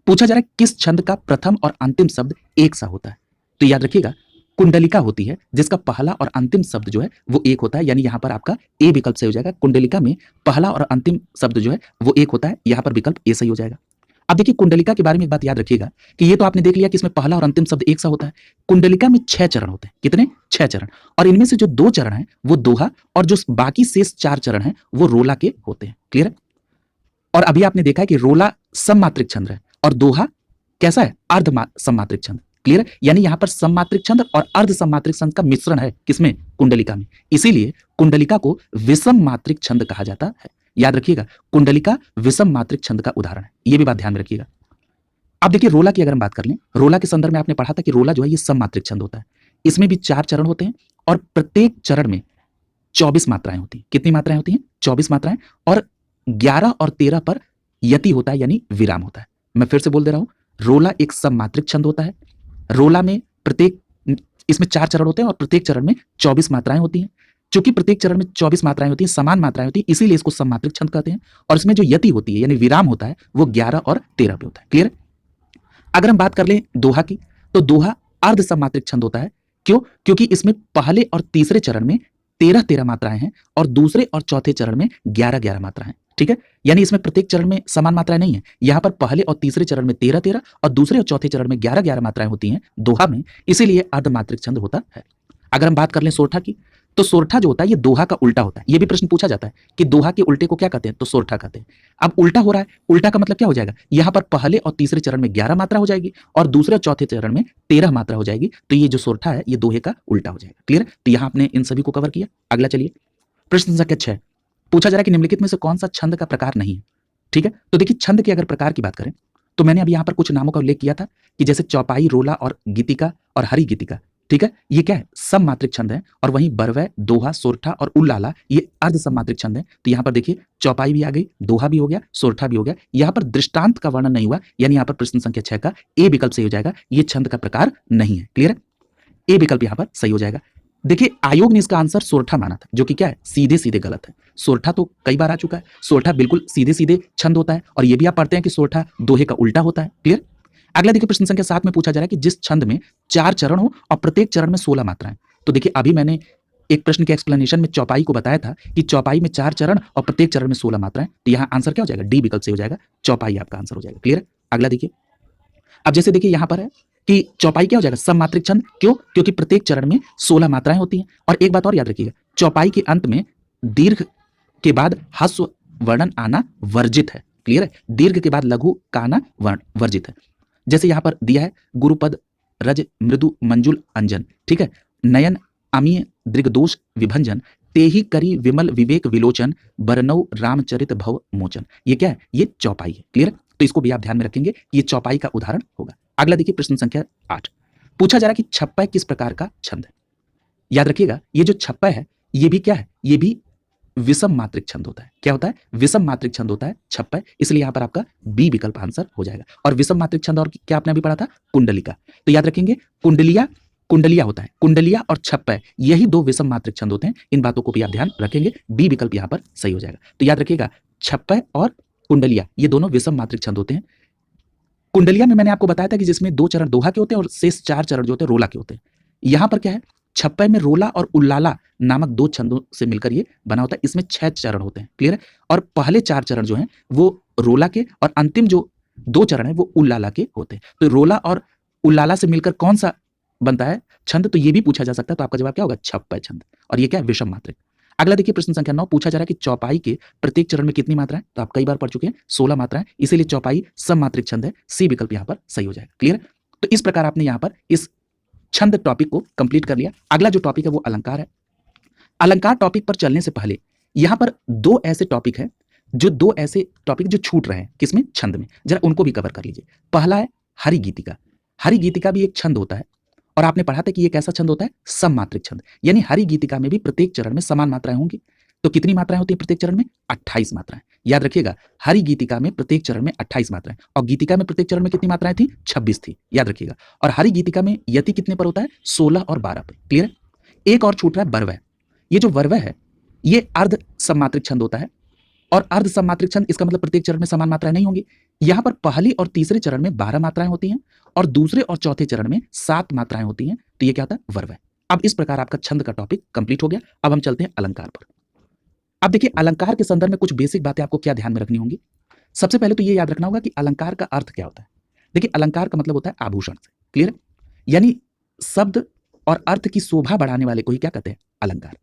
पूछा जा रहा है किस छंद का प्रथम और अंतिम शब्द एक सा होता है। तो याद रखिएगा कुंडलिका होती है जिसका पहला और अंतिम शब्द जो है वो एक होता है, यानी यहां पर आपका ए विकल्प सही हो जाएगा। कुंडलिका में पहला और अंतिम शब्द जो है वो एक होता है, यहां पर विकल्प ए सही हो जाएगा। अब देखिए कुंडलिका के बारे में एक बात याद रखिएगा कि ये तो आपने देख लिया कि इसमें पहला और अंतिम शब्द एक सा होता है। कुंडलिका में 6 चरण होते हैं। कितने? 6 चरण। और इनमें से जो 2 चरण हैं वो दोहा और जो बाकी शेष 4 चरण हैं वो रोला के होते हैं। क्लियर है? और अभी आपने देखा है कि रोला सममात्रिक छंद है और दोहा कैसा है? अर्ध सममात्रिक छंद। क्लियर है? यानी यहां पर सममात्रिक छंद और अर्ध सममात्रिक छंद का मिश्रण है। किसमें? कुंडलिका में। इसीलिए कुंडलिका को विषम मात्रिक छंद कहा जाता है। याद रखिएगा कुंडलिका विषम मात्रिक छंद का उदाहरण है। यह भी बात ध्यान में रखिएगा। अब देखिए रोला की अगर हम बात कर लें, रोला के संदर्भ में आपने पढ़ा था कि रोला जो है ये सममात्रिक छंद होता है। इसमें भी 4 चरण होते हैं और प्रत्येक चरण में 24 मात्राएं होती हैं। कितनी मात्राएं होती हैं? 24 मात्राएं। और 11 और 13 पर यति होता है, यानी विराम होता है। मैं फिर से बोल दे रहा हूं, रोला एक सममात्रिक छंद होता है। रोला में इसमें 4 चरण होते हैं और प्रत्येक चरण में 24 मात्राएं होती हैं। चूंकि प्रत्येक चरण में 24 मात्राएं होती हैं, समान मात्राएं होती हैं, इसीलिए इसको सममात्रिक छंद कहते हैं। और इसमें जो यति होती है यानी विराम होता है वो 11 और 13 पे होता है। क्लियर? अगर हम बात कर लें दोहा की, तो दोहा अर्ध सममात्रिक छंद होता है। क्यों? क्योंकि इसमें पहले और तीसरे चरण में 13 मात्राएं हैं और दूसरे और चौथे चरण में 11 मात्राएं। ठीक है? यानी इसमें प्रत्येक चरण में समान मात्राएं नहीं है। यहां पर पहले और तीसरे चरण में 13 और दूसरे और चौथे चरण में 11 मात्राएं होती हैं दोहा में, इसीलिए अर्धमात्रिक छंद होता है। अगर हम बात कर लें सोरठा की, तो सोरठा जो होता है ये दोहा का उल्टा होता है। ये भी प्रश्न पूछा जाता है कि दोहा के उल्टे को क्या कहते हैं, तो सोरठा कहते हैं। अब उल्टा हो रहा है, उल्टा का मतलब क्या हो जाएगा? यहां पर पहले और तीसरे चरण में 11 मात्रा हो जाएगी और दूसरे और चौथे चरण में 13 मात्रा हो जाएगी। तो ये जो सोरठा है ये दोहे का उल्टा हो जाएगा। क्लियर? तो यहां आपने इन सभी को कवर किया। अगला चलिए प्रश्न संख्या 6, पूछा जा रहा है कि निम्नलिखित में से कौन सा छंद का प्रकार नहीं है। ठीक है? तो देखिए छंद के अगर प्रकार की बात करें तो मैंने अभी यहां पर कुछ नामों का उल्लेख किया था कि जैसे चौपाई, रोला और गीतिका और हरि गीतिका। ठीक है? ये क्या है? सममात्रिक छंद है। और वहीं बरवै, दोहा, सोरठा और उल्लाला ये अर्ध सममात्रिक छंद है। तो यहां पर देखिए चौपाई भी आ गई, दोहा भी हो गया, सोरठा भी हो गया। यहां पर दृष्टांत का वर्णन नहीं हुआ, यानी यहां पर प्रश्न संख्या 6 का ए विकल्प सही हो जाएगा। ये छंद का प्रकार नहीं है। क्लियर है? ए विकल्प यहां पर सही हो जाएगा। देखिए आयोग ने इसका आंसर सोरठा माना था, जो कि क्या है? सीधे सीधे गलत है। सोरठा तो कई बार आ चुका है। सोरठा बिल्कुल सीधे सीधे छंद होता है और ये भी आप पढ़ते हैं कि सोरठा दोहे का उल्टा होता है। क्लियर? अगला देखिए प्रश्न संख्या 7 में पूछा जा रहा है कि जिस छंद में 4 चरण हो और प्रत्येक चरण में 16 मात्राएं। तो देखिए अभी मैंने एक प्रश्न के एक्सप्लेनेशन में चौपाई को बताया था कि चौपाई में 4 चरण और प्रत्येक चरण में 16 मात्राएं। तो यहाँ आंसर क्या हो जाएगा? डी विकल्प से हो जाएगा, चौपाई आपका आंसर हो जाएगा। क्लियर है? अगला देखिए, अब जैसे देखिए यहाँ पर है कि चौपाई क्या हो जाएगा? सममात्रिक छंद। क्यों? क्योंकि प्रत्येक चरण में 16 मात्राएं होती हैं। और एक बात और याद रखिएगा, चौपाई के अंत में दीर्घ के बाद ह्रस्व वर्णन आना वर्जित है। क्लियर है? दीर्घ के बाद लघु का आना वर्जित है। जैसे यहां पर दिया है गुरुपद रज मृदु मंजुल अंजन, ठीक है, नयन अमीय दृगदोष विभंजन, तेहि करी विमल विवेक विलोचन, बरनौ रामचरित भव मोचन। ये क्या है? ये चौपाई है। क्लियर है? तो इसको भी आप ध्यान में रखेंगे, ये चौपाई का उदाहरण होगा। अगला देखिए प्रश्न संख्या 8, पूछा जा रहा है कि छप्पय किस प्रकार का छंद है? याद रखिएगा ये जो छप्पय है ये भी क्या है? ये भी विषम मात्रिक छंद होता है। क्या होता है? विषम मात्रिक छंद होता है छप्पय, इसलिए यहां पर आपका बी विकल्प आंसर हो जाएगा। और विषम मात्रिक छंद और क्या आपने अभी पढ़ा था? कुंडलिका। तो याद रखेंगे कुंडलिया होता है, कुंडलिया और छप्पय यही दो विषम मात्रिक छंद होते हैं। इन बातों को भी आप ध्यान रखेंगे, बी विकल्प यहां पर सही हो जाएगा। तो याद रखिएगा छप्पय और कुंडलिया ये दोनों विषम मात्रिक छंद होते हैं। कुंडलिया में मैंने आपको बताया था कि जिसमें 2 चरण दोहा के होते हैं और शेष 4 चरण जो होते हैं रोला के होते हैं। यहां पर क्या है? छप्पय में रोला और उल्लाला नामक 2 छंदों से मिलकर ये बना होता है। इसमें 6 चरण होते हैं। क्लियर है? और पहले 4 चरण जो हैं वो रोला के और अंतिम जो 2 चरण है वो उल्लाला के होते हैं। तो रोला और उल्लाला से मिलकर कौन सा बनता है छंद? तो ये भी पूछा जा सकता है। तो आपका जवाब क्या होगा? छप्पय छंद। और ये क्या है? विषम मात्रिक। अगला देखिए प्रश्न संख्या 9, पूछा जा रहा है कि चौपाई के प्रत्येक चरण में कितनी मात्राएं? तो आप कई बार पढ़ चुके हैं, 16 मात्राएं, इसीलिए चौपाई सममात्रिक छंद है। सी विकल्प यहां पर सही हो जाएगा। क्लियर है? तो इस प्रकार आपने यहां पर इस छंद टॉपिक को कंप्लीट कर लिया। अगला जो टॉपिक है वो अलंकार है। अलंकार टॉपिक पर चलने से पहले यहां पर 2 ऐसे टॉपिक हैं, जो 2 ऐसे टॉपिक जो छूट रहे हैं किसमें? छंद में। जरा उनको भी कवर कर लीजिए। पहला है हरिगीतिका। हरिगीतिका भी एक छंद होता है और आपने पढ़ा था कि ये कैसा छंद होता है? सममात्रिक छंद। यानी हरिगीतिका में भी प्रत्येक चरण में समान मात्राएं होंगी। तो कितनी मात्राएं होती हैं प्रत्येक चरण में? 28 मात्राएं। याद रखिएगा हरिगीतिका में प्रत्येक चरण में 28 मात्राएं और गीतिका में प्रत्येक चरण में कितनी मात्राएं थी? 26 थी। याद रखिएगा। और हरिगीतिका में यति कितने पर होता है? 16 और 12 पर। क्लियर है? एक और छूट रहा है वर्वय। ये जो वर्वय है ये अर्ध सममात्रिक छंद होता है। और अर्ध सममात्रिक छंद इसका मतलब प्रत्येक चरण में समान मात्राएं नहीं होंगी। यहां पर पहली और तीसरे चरण में 12 मात्राएं होती हैं और दूसरे और चौथे चरण में 7 मात्राएं होती हैं। तो ये क्या होता है? वर्वय। अब इस प्रकार आपका छंद का टॉपिक कंप्लीट हो गया। अब हम चलते हैं अलंकार पर। अब देखिए अलंकार के संदर्भ में कुछ बेसिक बातें आपको क्या ध्यान में रखनी होंगी। सबसे पहले तो ये याद रखना होगा कि अलंकार का अर्थ क्या होता है। देखिए अलंकार का मतलब होता है आभूषण से। क्लियर है? यानी शब्द और अर्थ की शोभा बढ़ाने वाले को ही क्या कहते हैं? अलंकार।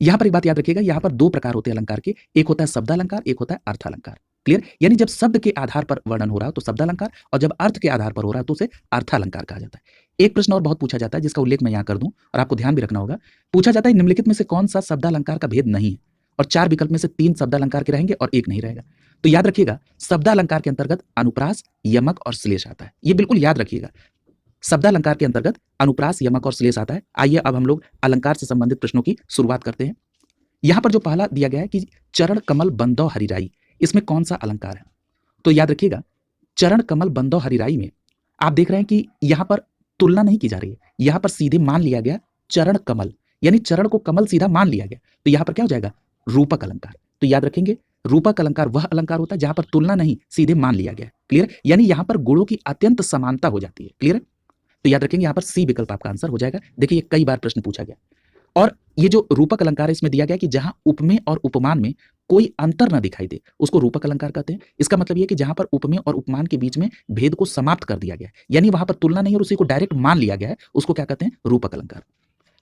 यहां पर एक बात याद रखिएगा, यहां पर 2 प्रकार होते हैं अलंकार के, एक होता है शब्दालंकार, एक होता है अर्थालंकार। क्लियर? यानी जब शब्द के आधार पर वर्णन हो रहा हो तो शब्दालंकार और जब अर्थ के आधार पर हो रहा है तो उसे अर्थालंकार कहा जाता है। एक प्रश्न और बहुत पूछा जाता है जिसका उल्लेख मैं यहां कर दूं और आपको ध्यान भी रखना होगा। पूछा जाता है निम्नलिखित में से कौन सा शब्दालंकार का भेद नहीं है? और 4 विकल्प में से 3 शब्दालंकार के रहेंगे और 1 नहीं रहेगा। तो याद रखिएगा शब्दालंकार के अंतर्गत अनुप्रास, यमक और श्लेष आता है। ये बिल्कुल याद रखिएगा। शब्दालंकार के अंतर्गत अनुप्रास, यमक और श्लेष आता है। आइए अब हम लोग अलंकार से संबंधित प्रश्नों की शुरुआत करते हैं। यहां पर जो पहला दिया गया है कि चरण कमल बंदौ हरिराई, इसमें कौन सा अलंकार है? तो याद रखिएगा चरण कमल बंदौ हरिराई में आप देख रहे हैं कि यहां पर तुलना नहीं की जा रही है। यहां पर सीधे मान लिया गया चरण कमल, यानी चरण को कमल सीधा मान लिया गया। तो यहां पर क्या हो जाएगा? रूपक अलंकार। तो याद रखेंगे रूपक अलंकार वह अलंकार होता है जहां पर तुलना नहीं, सीधे मान लिया गया। क्लियर? यानी यहां पर गुणों की अत्यंत समानता हो जाती है। क्लियर? तो याद रखेंगे यहां पर सी विकल्प आपका आंसर हो जाएगा। देखिए ये कई बार प्रश्न पूछा गया। और ये जो रूपक अलंकार है इसमें दिया गया कि जहां उपमेय और उपमान में कोई अंतर ना दिखाई दे उसको रूपक अलंकार कहते हैं। इसका मतलब ये कि जहां पर उपमेय और उपमान के बीच में भेद को समाप्त कर दिया गया है, यानी वहां पर तुलना नहीं और उसी को डायरेक्ट मान लिया गया है, उसको क्या कहते हैं? रूपक अलंकार।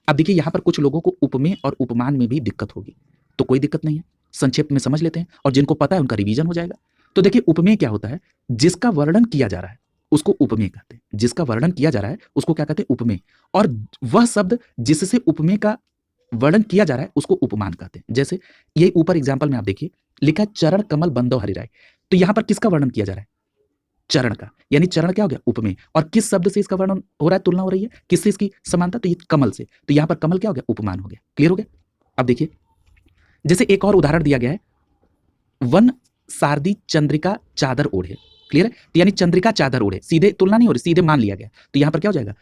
अब देखिए यहां पर कुछ लोगों को उपमेय और उपमान में भी दिक्कत होगी, तो कोई दिक्कत नहीं है, संक्षेप में समझ लेते हैं और जिनको पता है उनका रिवीजन हो जाएगा। तो देखिए उपमेय क्या होता है? जिसका वर्णन किया जा रहा है उसको उपमेय कहते हैं। जिसका वर्णन किया जा रहा है उसको क्या कहते हैं? उपमेय। और वह शब्द जिससे उपमेय का वर्णन किया जा रहा है उसको उपमान कहते हैं। जैसे ये ऊपर एग्जांपल में आप देखिए लिखा है चरण कमल बंदौ हरिराय। तो यहां पर किसका वर्णन किया जा रहा है? चरण का। यानी चरण क्या हो गया? उपमेय। और किस शब्द से इसका वर्णन हो रहा है? तुलना हो रही है किससे इसकी समानता? तो ये कमल से। तो यहां पर कमल क्या हो गया? उपमान हो गया। क्लियर हो गया? अब देखिए जैसे एक और उदाहरण दिया गया है, वन सारदी चंद्रिका चादर ओढ़े। क्लियर है? तो यानी चंद्रिका चादर ओढ़े, सीधे तुलना नहीं हो रही, सीधे मान लिया गया। तो यहां पर क्या हो जाएगा?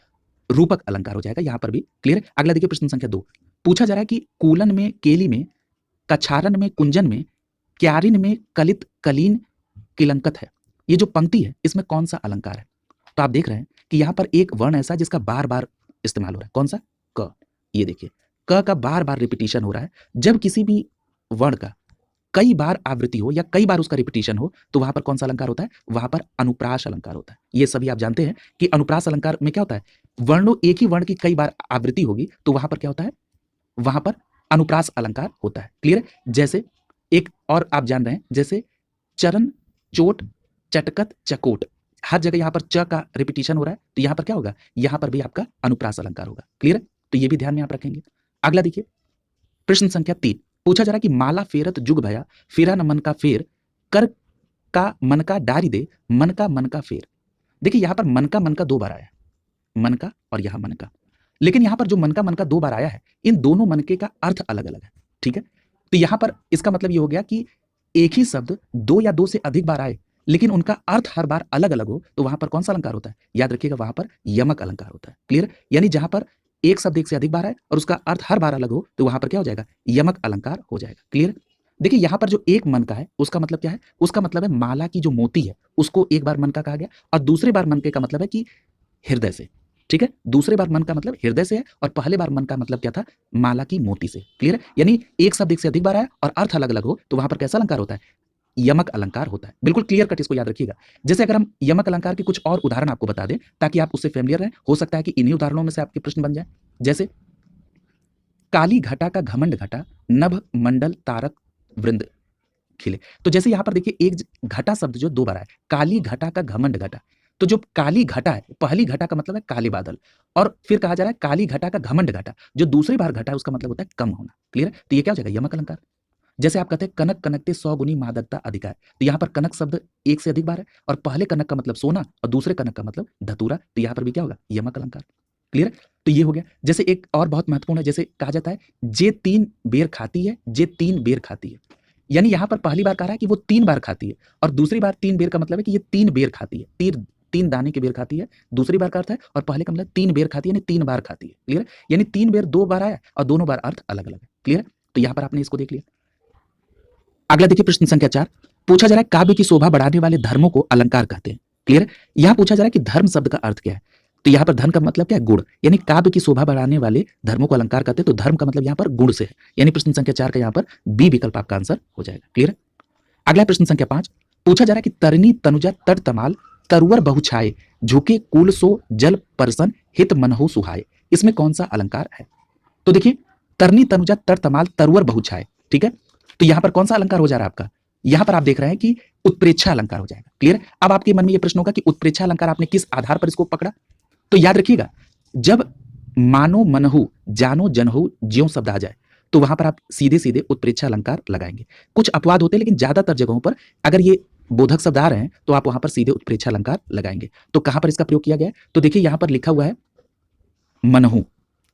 रूपक अलंकार हो जाएगा यहां पर भी। क्लियर? अगला देखिए प्रश्न संख्या 2, पूछा जा रहा है कि कूलन में, केली में, कछारन में, कुंजन में, क्यारिन में कलित कलीन किलंकत है। ये जो पंक्ति है इसमें कौन सा अलंकार है? तो आप देख रहे हैं कि यहां पर एक वर्ण ऐसा जिसका बार बार इस्तेमाल हो रहा है। कौन सा? क। ये देखिए क का बार बार रिपीटिशन हो रहा है। जब किसी भी वर्ण का कई बार आवृत्ति हो या कई बार उसका रिपीटिशन हो तो वहां पर कौन सा अलंकार होता है? वहां पर अनुप्रास अलंकार होता है। ये सभी आप जानते हैं कि अनुप्रास अलंकार में क्या होता है, वर्णों एक ही वर्ण की कई बार आवृत्ति होगी तो वहां पर क्या होता है, वहां पर अनुप्रास अलंकार होता है। क्लियर है? जैसे एक और आप जान रहे हैं, जैसे चरण, चोट, चटकत, चकोट, हर जगह यहां पर च का रिपीटिशन हो रहा है तो यहां पर क्या होगा, यहां पर भी आपका अनुप्रास अलंकार होगा। क्लियर है? तो ये भी ध्यान में आप रखेंगे। अगला देखिए प्रश्न संख्या 3, पूछा जा रहा है कि माला फेरत जुग भया, फेरा न मन का फेर, कर का मन का डारी दे, मन का फेर। देखिए यहां पर मन का 2 बार आया है, मन का और यहां मन का, लेकिन यहां पर जो मन का 2 बार आया है, इन दोनों मनके का अर्थ अलग अलग है। ठीक है? तो यहां पर इसका मतलब ये हो गया कि एक ही शब्द 2 या 2 से अधिक बार आए लेकिन उनका अर्थ हर बार अलग अलग हो तो वहां पर कौन सा अलंकार होता है? याद रखिएगा वहां पर यमक अलंकार होता है। क्लियर? यानी जहां पर एक शब्द एक से अधिक बार आए और उसका अर्थ हर बार अलग हो तो वहां पर क्या हो जाएगा? यमक अलंकार हो जाएगा। क्लियर? देखिए यहां पर जो एक मन का है उसका मतलब क्या है? उसका मतलब है माला की जो मोती है उसको एक बार मन का कहा गया और दूसरी बार मन के का मतलब है कि हृदय से। ठीक है? दूसरे बार मन का मतलब हृदय से है और पहले बार मन का मतलब क्या था? माला की मोती से। क्लियर है? यानी एक शब्द एक से अधिक बार आया और अर्थ अलग अलग हो तो वहां पर कैसा अलंकार होता है? यमक अलंकार होता है। बिल्कुल क्लियर कट इसको याद रखिएगा। जैसे अगर हम यमक अलंकार के कुछ और उदाहरण आपको बता दें ताकि आप उससे फेमिलियर रहें, हो सकता है कि इन्हीं उदाहरणों में से आपके प्रश्न बन जाए। जैसे काली घटा का घमंड घटा, नभ मंडल तारक वृंद खिले। तो जैसे यहां पर देखिए एक घटा शब्द जो 2 बार आया, काली घटा का घमंड घटा। तो जो काली घटा है, पहली घटा का मतलब है काले बादल और फिर कहा जा रहा है काली घटा का घमंड घटा, जो दूसरी बार घटा है उसका मतलब होता है कम होना। क्लियर है? तो ये क्या हो जाएगा? यमक अलंकार। जैसे आप कहते हैं कनक कनकते 100 गुनी मादकता अधिका है, तो यहाँ पर कनक शब्द एक से अधिक बार है और पहले कनक का मतलब सोना और दूसरे कनक का मतलब धतूरा, तो यहाँ पर भी क्या होगा? यमक अलंकार। क्लियर है? तो ये हो गया। जैसे एक और बहुत महत्वपूर्ण है, जैसे कहा जाता है जे 3 बेर खाती है, जे 3 बेर खाती है। यानी यहाँ पर पहली बार कह रहा है कि वो 3 बार खाती है और दूसरी बार 3 बेर का मतलब है कि ये 3 बेर खाती है, 3 दाने के बेर खाती है, दूसरी बार का अर्थ है और पहले का मतलब 3 बेर खाती है यानी 3 बार खाती है। क्लियर है? यानी 3 बेर 2 बार आया और दोनों बार अर्थ अलग अलग है। क्लियर है? तो यहाँ पर आपने इसको देख लिया। अगला देखिए प्रश्न संख्या 4, पूछा जा रहा है काव्य की शोभा बढ़ाने वाले धर्मों को अलंकार कहते हैं। क्लियर है? यहां पूछा जा रहा है कि धर्म शब्द का अर्थ क्या है, तो यहां पर धर्म का मतलब क्या है? गुण। यानी काव्य की शोभा बढ़ाने वाले धर्मों को अलंकार कहते हैं तो धर्म का मतलब यहां पर गुण से है, यानी प्रश्न संख्या 4 का यहां पर बी विकल्प आपका आंसर हो जाएगा। क्लियर है? अगला प्रश्न संख्या 5, पूछा जा रहा है कि तरनी तनुजा तट तमाल तरुवर बहुछाए, झुके कुल सो जल परसन हित मनहु सुहाए। इसमें कौन सा अलंकार है? तो देखिए तरनी तनुजा तट तमाल तरुवर बहुछाए। ठीक है? तो यहां पर कौन सा अलंकार हो जा रहा है आपका? यहां पर आप देख रहे हैं कि उत्प्रेक्षा अलंकार हो जाएगा। क्लियर? अब आपके मन में यह प्रश्न होगा कि उत्प्रेक्षा अलंकार आपने किस आधार पर इसको पकड़ा? तो याद रखिएगा, जब मानो मनहु जानो जनहु ज्यों शब्द आ जाए तो वहां पर आप सीधे सीधे उत्प्रेक्षा अलंकार लगाएंगे। कुछ अपवाद होते हैं लेकिन ज्यादातर जगहों पर अगर ये बोधक शब्द आ रहे हैं तो आप वहां पर सीधे उत्प्रेक्षा अलंकार लगाएंगे। तो कहां पर इसका प्रयोग किया गया है? तो देखिए यहां पर लिखा हुआ है मनहु।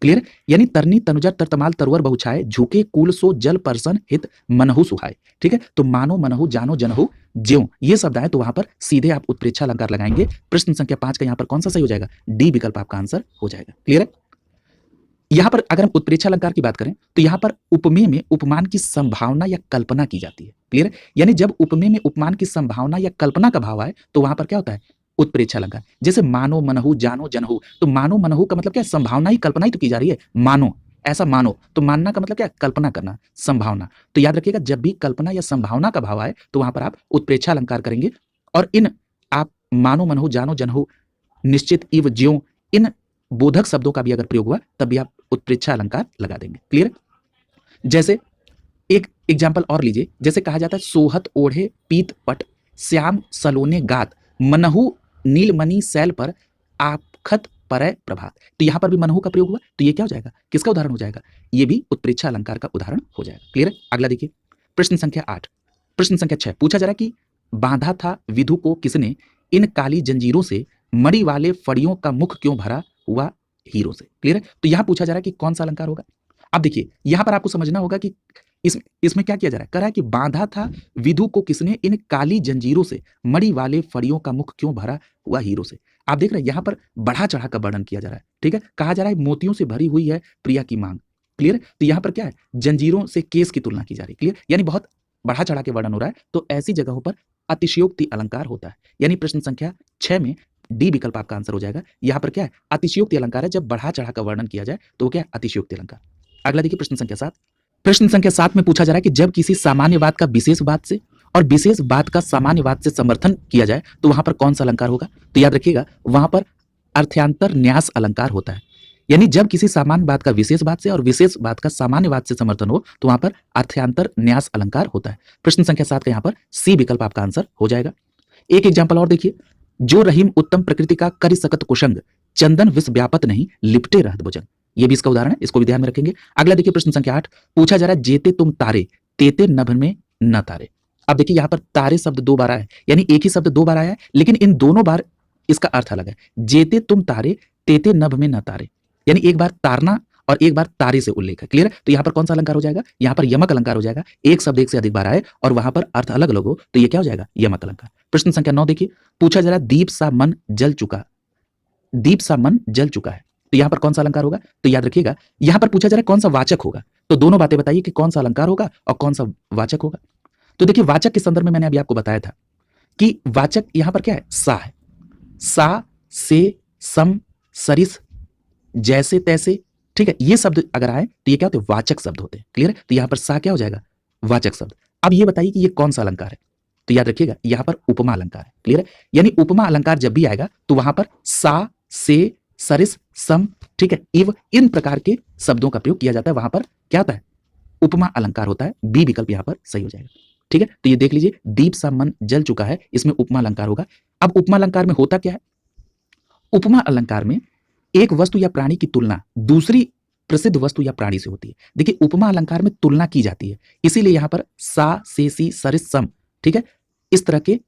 क्लियर? यानी तरनी तनुजा तरतमाल तरुवर बहुछाए, झुके कुल सो जल परसन हित मनहु सुहाए। ठीक है? तो मानो मनहु जानो जनहु ज्यों ये शब्द आए तो वहां पर सीधे आप उत्प्रेक्षा अलंकार लगाएंगे। प्रश्न संख्या 5 का यहां पर कौन सा सही हो जाएगा? डी विकल्प आपका आंसर हो जाएगा। क्लियर है? यहां पर अगर हम उत्प्रेक्षा अलंकार की बात करें तो यहां पर उपमेय में उपमान की संभावना या कल्पना की जाती है। क्लियर है? यानी जब उपमेय में उपमान की संभावना या कल्पना का भाव आए तो वहां पर क्या होता है? उत्प्रेक्षा अलंकार। जैसे मानो मनहु जानो जनहु, तो मानो मनहु का मतलब क्या है? संभावना ही, कल्पना ही तो की जा रही है। मानो, ऐसा मानो, तो मानना का मतलब क्या है? कल्पना करना, संभावना। तो याद रखिएगा जब भी कल्पना या संभावना का भाव आए तो वहां पर आप उत्प्रेक्षा अलंकार करेंगे और इन आप मानो मनहु जानो जनहु निश्चित इव ज्यों इन बोधक शब्दों का भी अगर प्रयोग हुआ तब भी आप उत्प्रेक्षा अलंकार लगा देंगे। क्लियर? जैसे एक एग्जाम्पल और लीजिए, जैसे कहा जाता है सोहत ओढ़े पीत पट श्याम सलोने गात मनहु नीलमणि शैल पर आखत परय प्रभात। तो यहां पर भी मनहु का प्रयोग हुआ तो ये क्या हो जाएगा? किसका उदाहरण हो जाएगा? ये भी उत्प्रेक्षा अलंकार का उदाहरण हो जाएगा। क्लियर है? अगला देखिए प्रश्न संख्या 8, प्रश्न संख्या 6, पूछा जा रहा है कि बांधा था विधु को किसने, इन काली जंजीरों से मणि वाले फड़ियों का मुख क्यों भरा हुआ हीरो से। क्लियर है? तो यहां पूछा जा रहा है कि कौन सा अलंकार होगा। अब देखिए यहां पर आपको समझना होगा कि इसमें क्या किया जा रहा है? कह रहा है कि बांधा था विधु को किसने, इन काली जंजीरों से मणि वाले फड़ियों का मुख क्यों भरा हुआ हीरो से। आप देख रहे हैं यहां पर बढ़ा चढ़ा का वर्णन किया जा रहा है। ठीक है? कहा जा रहा है मोतियों से भरी हुई है प्रिया की मांग। क्लियर? तो यहां पर क्या है? जंजीरों से केस की तुलना की जा रही है। क्लियर? यानी बहुत बढ़ा चढ़ा के वर्णन हो रहा है तो ऐसी जगहों पर अतिशयोक्ति अलंकार होता है। यानी प्रश्न संख्या 6 में डी विकल्प आपका आंसर हो जाएगा। यहाँ पर क्या है, अतिशयोक्ति अलंकार है। जब बढ़ा चढ़ा कर वर्णन किया जाए तो वो क्या है, अतिशयोक्ति अलंकार। अगला देखिए प्रश्न संख्या 7। प्रश्न संख्या 7 में पूछा जा रहा है कि जब किसी सामान्य बात का विशेष बात से और विशेष बात का सामान्य बात से समर्थन किया जाए तो वहां पर कौन सा अलंकार होगा। तो याद रखिएगा वहां पर अर्थांतर न्यास अलंकार होता है। यानी जब किसी सामान्य बात का विशेष बात से और विशेष बात का सामान्य बात से समर्थन हो तो वहां पर अर्थांतर न्यास अलंकार होता है। प्रश्न संख्या 7 का यहाँ पर सी विकल्प आपका आंसर हो जाएगा। एक एग्जाम्पल और देखिए, जो रहीम उत्तम प्रकृति का करि सकत कुशंग, चंदन विष व्यापत नहीं लिपटे रहत भुजंग। ये भी इसका उदाहरण है, इसको भी ध्यान में रखेंगे। अगला देखिए प्रश्न संख्या 8, पूछा जा रहा है जेते तुम तारे तेते नभ में न तारे। अब देखिए यहाँ पर तारे शब्द 2 बार आया है, यानी एक ही शब्द 2 बार आया है, लेकिन इन दोनों बार इसका अर्थ अलग है। जेते तुम तारे तेते नभ में न तारे, यानी एक बार तारना और एक बार तारे से उल्लेख है। क्लियर है? तो यहाँ पर कौन सा अलंकार हो जाएगा, यहाँ पर यमक अलंकार हो जाएगा। एक शब्द एक से अधिक बार आए और वहां पर अर्थ अलग अलग हो तो ये क्या हो जाएगा, यमक अलंकार। प्रश्न संख्या 9 देखिए, पूछा जा रहा है दीप सा मन जल चुका, दीप सा मन जल चुका है। तो यहाँ पर कौन सा अलंकार होगा, तो याद रखिएगा यहाँ पर पूछा जा रहा है कौन सा वाचक होगा। तो दोनों बातें बताइए कि कौन सा अलंकार होगा और कौन सा वाचक होगा। तो देखिए वाचक के संदर्भ में मैंने अभी आपको बताया था कि वाचक यहाँ पर क्या है, सा है। सा से सम सरिस जैसे तैसे, ठीक है, ये शब्द अगर आए तो ये क्या होते हैं, वाचक शब्द होते हैं। क्लियर है? तो यहाँ पर सा क्या हो जाएगा, वाचक शब्द। अब ये बताइए कि ये कौन सा अलंकार है। तो याद रखिएगा यहाँ पर उपमा अलंकार है। क्लियर है? यानी उपमा अलंकार जब भी आएगा तो वहां पर सा से सरिस सम, ठीक है, इव, इन प्रकार के शब्दों का प्रयोग किया जाता है। वहां पर क्या होता है, उपमा अलंकार होता है। बी विकल्प यहाँ पर सही हो जाएगा। ठीक है, तो ये देख लीजिए दीप सा मन जल चुका है, इसमें उपमा अलंकार होगा। अब उपमा अलंकार में होता क्या है, उपमा अलंकार में एक वस्तु या प्राणी की तुलना दूसरी प्रसिद्ध वस्तु या प्राणी से होती है। देखिए उपमा अलंकार में तुलना की जाती है, इसीलिए यहां पर सा से सी सरिस सम, ठीक है, इस तरह के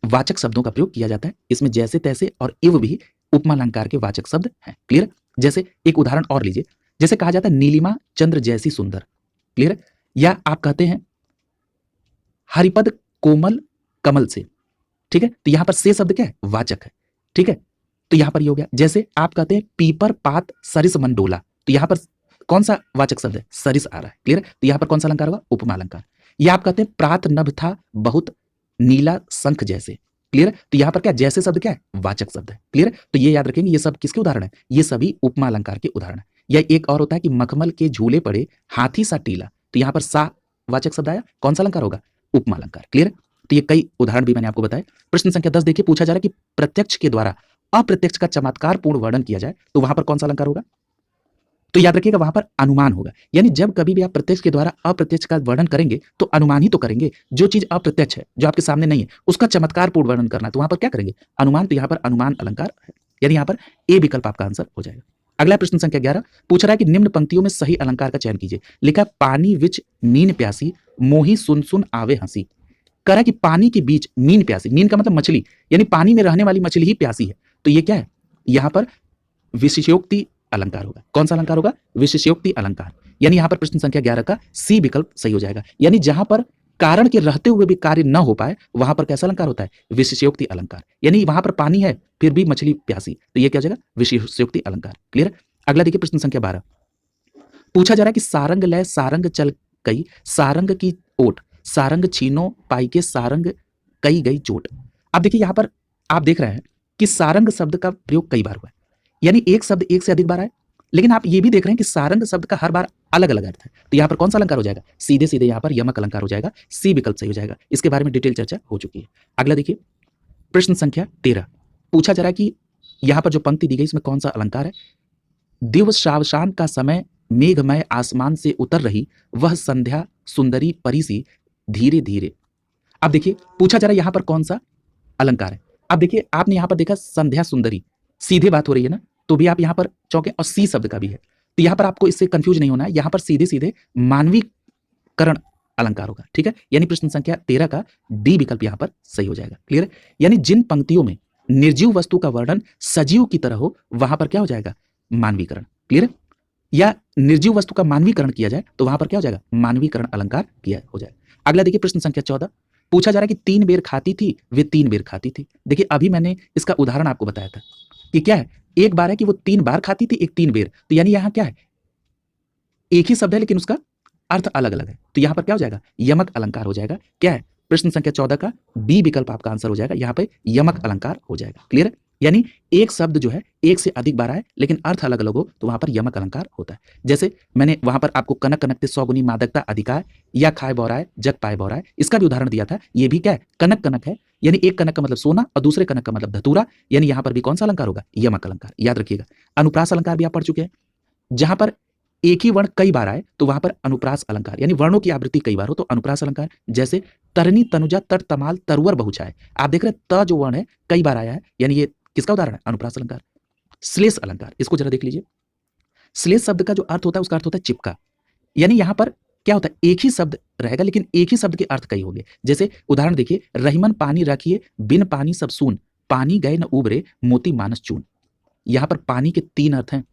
वाचक शब्दों का प्रयोग किया जाता है। इसमें जैसे तैसे और इव भी उपमा अलंकार के वाचक शब्द हैं। क्लियर? जैसे एक उदाहरण और लीजिए, जैसे कहा जाता है नीलिमा चंद्र जैसी सुंदर। क्लियर? या आप कहते हैं हरिपद कोमल कमल से, ठीक है, तो यहां पर से शब्द क्या है, वाचक है। ठीक है, तो यहां पर ये हो गया। जैसे आप कहते हैं पीपर पात सरिस मन डोला, तो यहां पर कौन सा वाचक शब्द है, सरिस आ रहा है। क्लियर? तो यहां पर कौन सा अलंकार होगा, उपमा अलंकार। या आप कहते हैं प्रात नभ था बहुत नीला शंख जैसे। क्लियर? तो यहां पर क्या, जैसे शब्द क्या है, वाचक शब्द है। क्लियर? तो ये याद रखेंगे, ये सब किसके उदाहरण है, ये सभी उपमा अलंकार के उदाहरण है। या एक और होता है कि मखमल के झूले पड़े हाथी सा टीला, तो यहां पर सा वाचक शब्द आया, कौन सा अलंकार होगा, उपमा अलंकार। क्लियर? तो ये कई उदाहरण भी मैंने आपको बताए। प्रश्न संख्या 10 देखिए, पूछा जा रहा है कि प्रत्यक्ष के द्वारा अप्रत्यक्ष का चमत्कार पूर्ण वर्णन किया जाए तो वहां पर कौन सा अलंकार होगा। तो याद रखिएगा वहां पर अनुमान होगा। यानी जब कभी भी आप प्रत्यक्ष के द्वारा अप्रत्यक्ष का वर्णन करेंगे तो अनुमान ही तो करेंगे। जो चीज अप्रत्यक्ष है, जो आपके सामने नहीं है, उसका चमत्कार पूर्ण वर्णन करना है, तो वहां पर क्या करेंगे, अनुमान। तो यहां पर अनुमान अलंकार है, यानी यहां पर ए विकल्प आपका आंसर हो जाएगा। अगला प्रश्न संख्या 11 पूछ रहा है कि निम्न पंक्तियों में सही अलंकार का चयन कीजिए। लिखा पानी विच मीन प्यासी मोही सुन सुन आवे हंसी। कह रहा है कि पानी के बीच मीन प्यासी, मीन का मतलब मछली, यानी पानी में रहने वाली मछली ही प्यासी है। तो ये क्या है, यहां पर विशेषोक्ति अलंकार होगा। कौन सा अलंकार होगा, विशेषोक्ति अलंकार। यानी यहां पर प्रश्न संख्या 11 का सी विकल्प सही हो जाएगा। यानी जहां पर कारण के रहते हुए भी कार्य न हो पाए वहां पर कैसा अलंकार होता है, विशेषोक्ति अलंकार। यानी वहां पर पानी है फिर भी मछली प्यासी, तो ये क्या हो जाएगा, विशेषोक्ति अलंकार। क्लियर? अगला देखिए प्रश्न संख्या 12 पूछा जा रहा है कि सारंग लय सारंग चल गई सारंग की ओट, सारंग छीनो पाई के सारंग कई गई चोट। अब देखिए यहां पर आप देख रहे हैं कि सारंग शब्द का प्रयोग कई बार हुआ है, यानी एक शब्द एक से अधिक बार आए। लेकिन आप ये भी देख रहे हैं कि सारंग शब्द का हर बार अलग अलग अर्थ है। तो यहां पर कौन सा अलंकार हो जाएगा, सीधे सीधे यहां पर यमक अलंकार हो जाएगा। सी विकल्प सही हो जाएगा। इसके बारे में डिटेल चर्चा हो चुकी है। अगला देखिए प्रश्न संख्या 13 पूछा जा रहा है कि यहां पर जो पंक्ति दी गई इसमें कौन सा अलंकार है। दिव शावशान का समय मेघमय आसमान से उतर रही वह संध्या सुंदरी परी सी धीरे धीरे। अब देखिए पूछा जा रहा है यहां पर कौन सा अलंकार है। अब देखिए आपने यहां पर देखा संध्या सुंदरी, सीधे बात हो रही है ना, तो भी आप यहां पर चौंके, और सी शब्द का भी है। तो यहां पर आपको इससे कंफ्यूज नहीं होना है, यहां पर सीधे सीधे मानवीकरण अलंकार होगा। ठीक है, यानी प्रश्न संख्या 13 का डी विकल्प यहां पर सही हो जाएगा। क्लियर है? यानी जिन पंक्तियों में निर्जीव वस्तु का वर्णन सजीव की तरह हो वहां पर क्या हो जाएगा, मानवीकरण। क्लियर है? या निर्जीव वस्तु का मानवीकरण किया जाए तो वहां पर क्या हो जाएगा, मानवीकरण अलंकार किया हो जाएगा। अगला देखिए प्रश्न संख्या 14 पूछा जा रहा है कि 3 बेर खाती थी वे 3 बेर खाती थी। देखिए अभी मैंने इसका उदाहरण आपको बताया था कि क्या है, एक बार है कि वो 3 बार खाती थी, एक 3 बेर, तो यानी यहां क्या है, एक ही शब्द है लेकिन उसका अर्थ अलग अलग है। तो यहां पर क्या हो जाएगा, यमक अलंकार हो जाएगा। क्या है, प्रश्न संख्या 14 का बी विकल्प आपका आंसर हो जाएगा। यहां पे यमक अलंकार हो जाएगा। क्लियर है? यानी एक शब्द जो है एक से अधिक बार आए लेकिन अर्थ अलग अलग हो तो वहां पर यमक अलंकार होता है। जैसे मैंने वहां पर आपको कनक कनकते सौ गुनी मादकता अधिकार या खाए बौराए जग पाए बौराए इसका भी उदाहरण दिया था। ये भी क्या है, कनक कनक है, यानी एक कनक का मतलब सोना और दूसरे कनक का मतलब धतूरा, यानी यहां पर भी कौन सा अलंकार होगा, यमक अलंकार। याद रखिएगा। अनुप्रास अलंकार भी आप पढ़ चुके हैं, जहां पर एक ही वर्ण कई बार आए तो वहां पर अनुप्रास अलंकार, यानी वर्णों की आवृत्ति कई बार हो तो अनुप्रास अलंकार। जैसे तरनी तनुजा तट तमाल तरुवर बहुछाए, आप देख रहे हैं त जो वर्ण है कई बार आया है, यानी ये किसका उदाहरण है, अनुप्रास अलंकार। श्लेष अलंकार, इसको जरा देख लीजिए। श्लेष शब्द का जो अर्थ होता है उसका अर्थ होता है चिपका, यानी यहां पर क्या होता है, एक ही शब्द रहेगा लेकिन एक ही शब्द के अर्थ कई होंगे। जैसे उदाहरण देखिए, रहीमन पानी रखिए बिन पानी सब सून, पानी गए न उबरे मोती मानस चून। यहां पर पानी के तीन अर्थ हैं,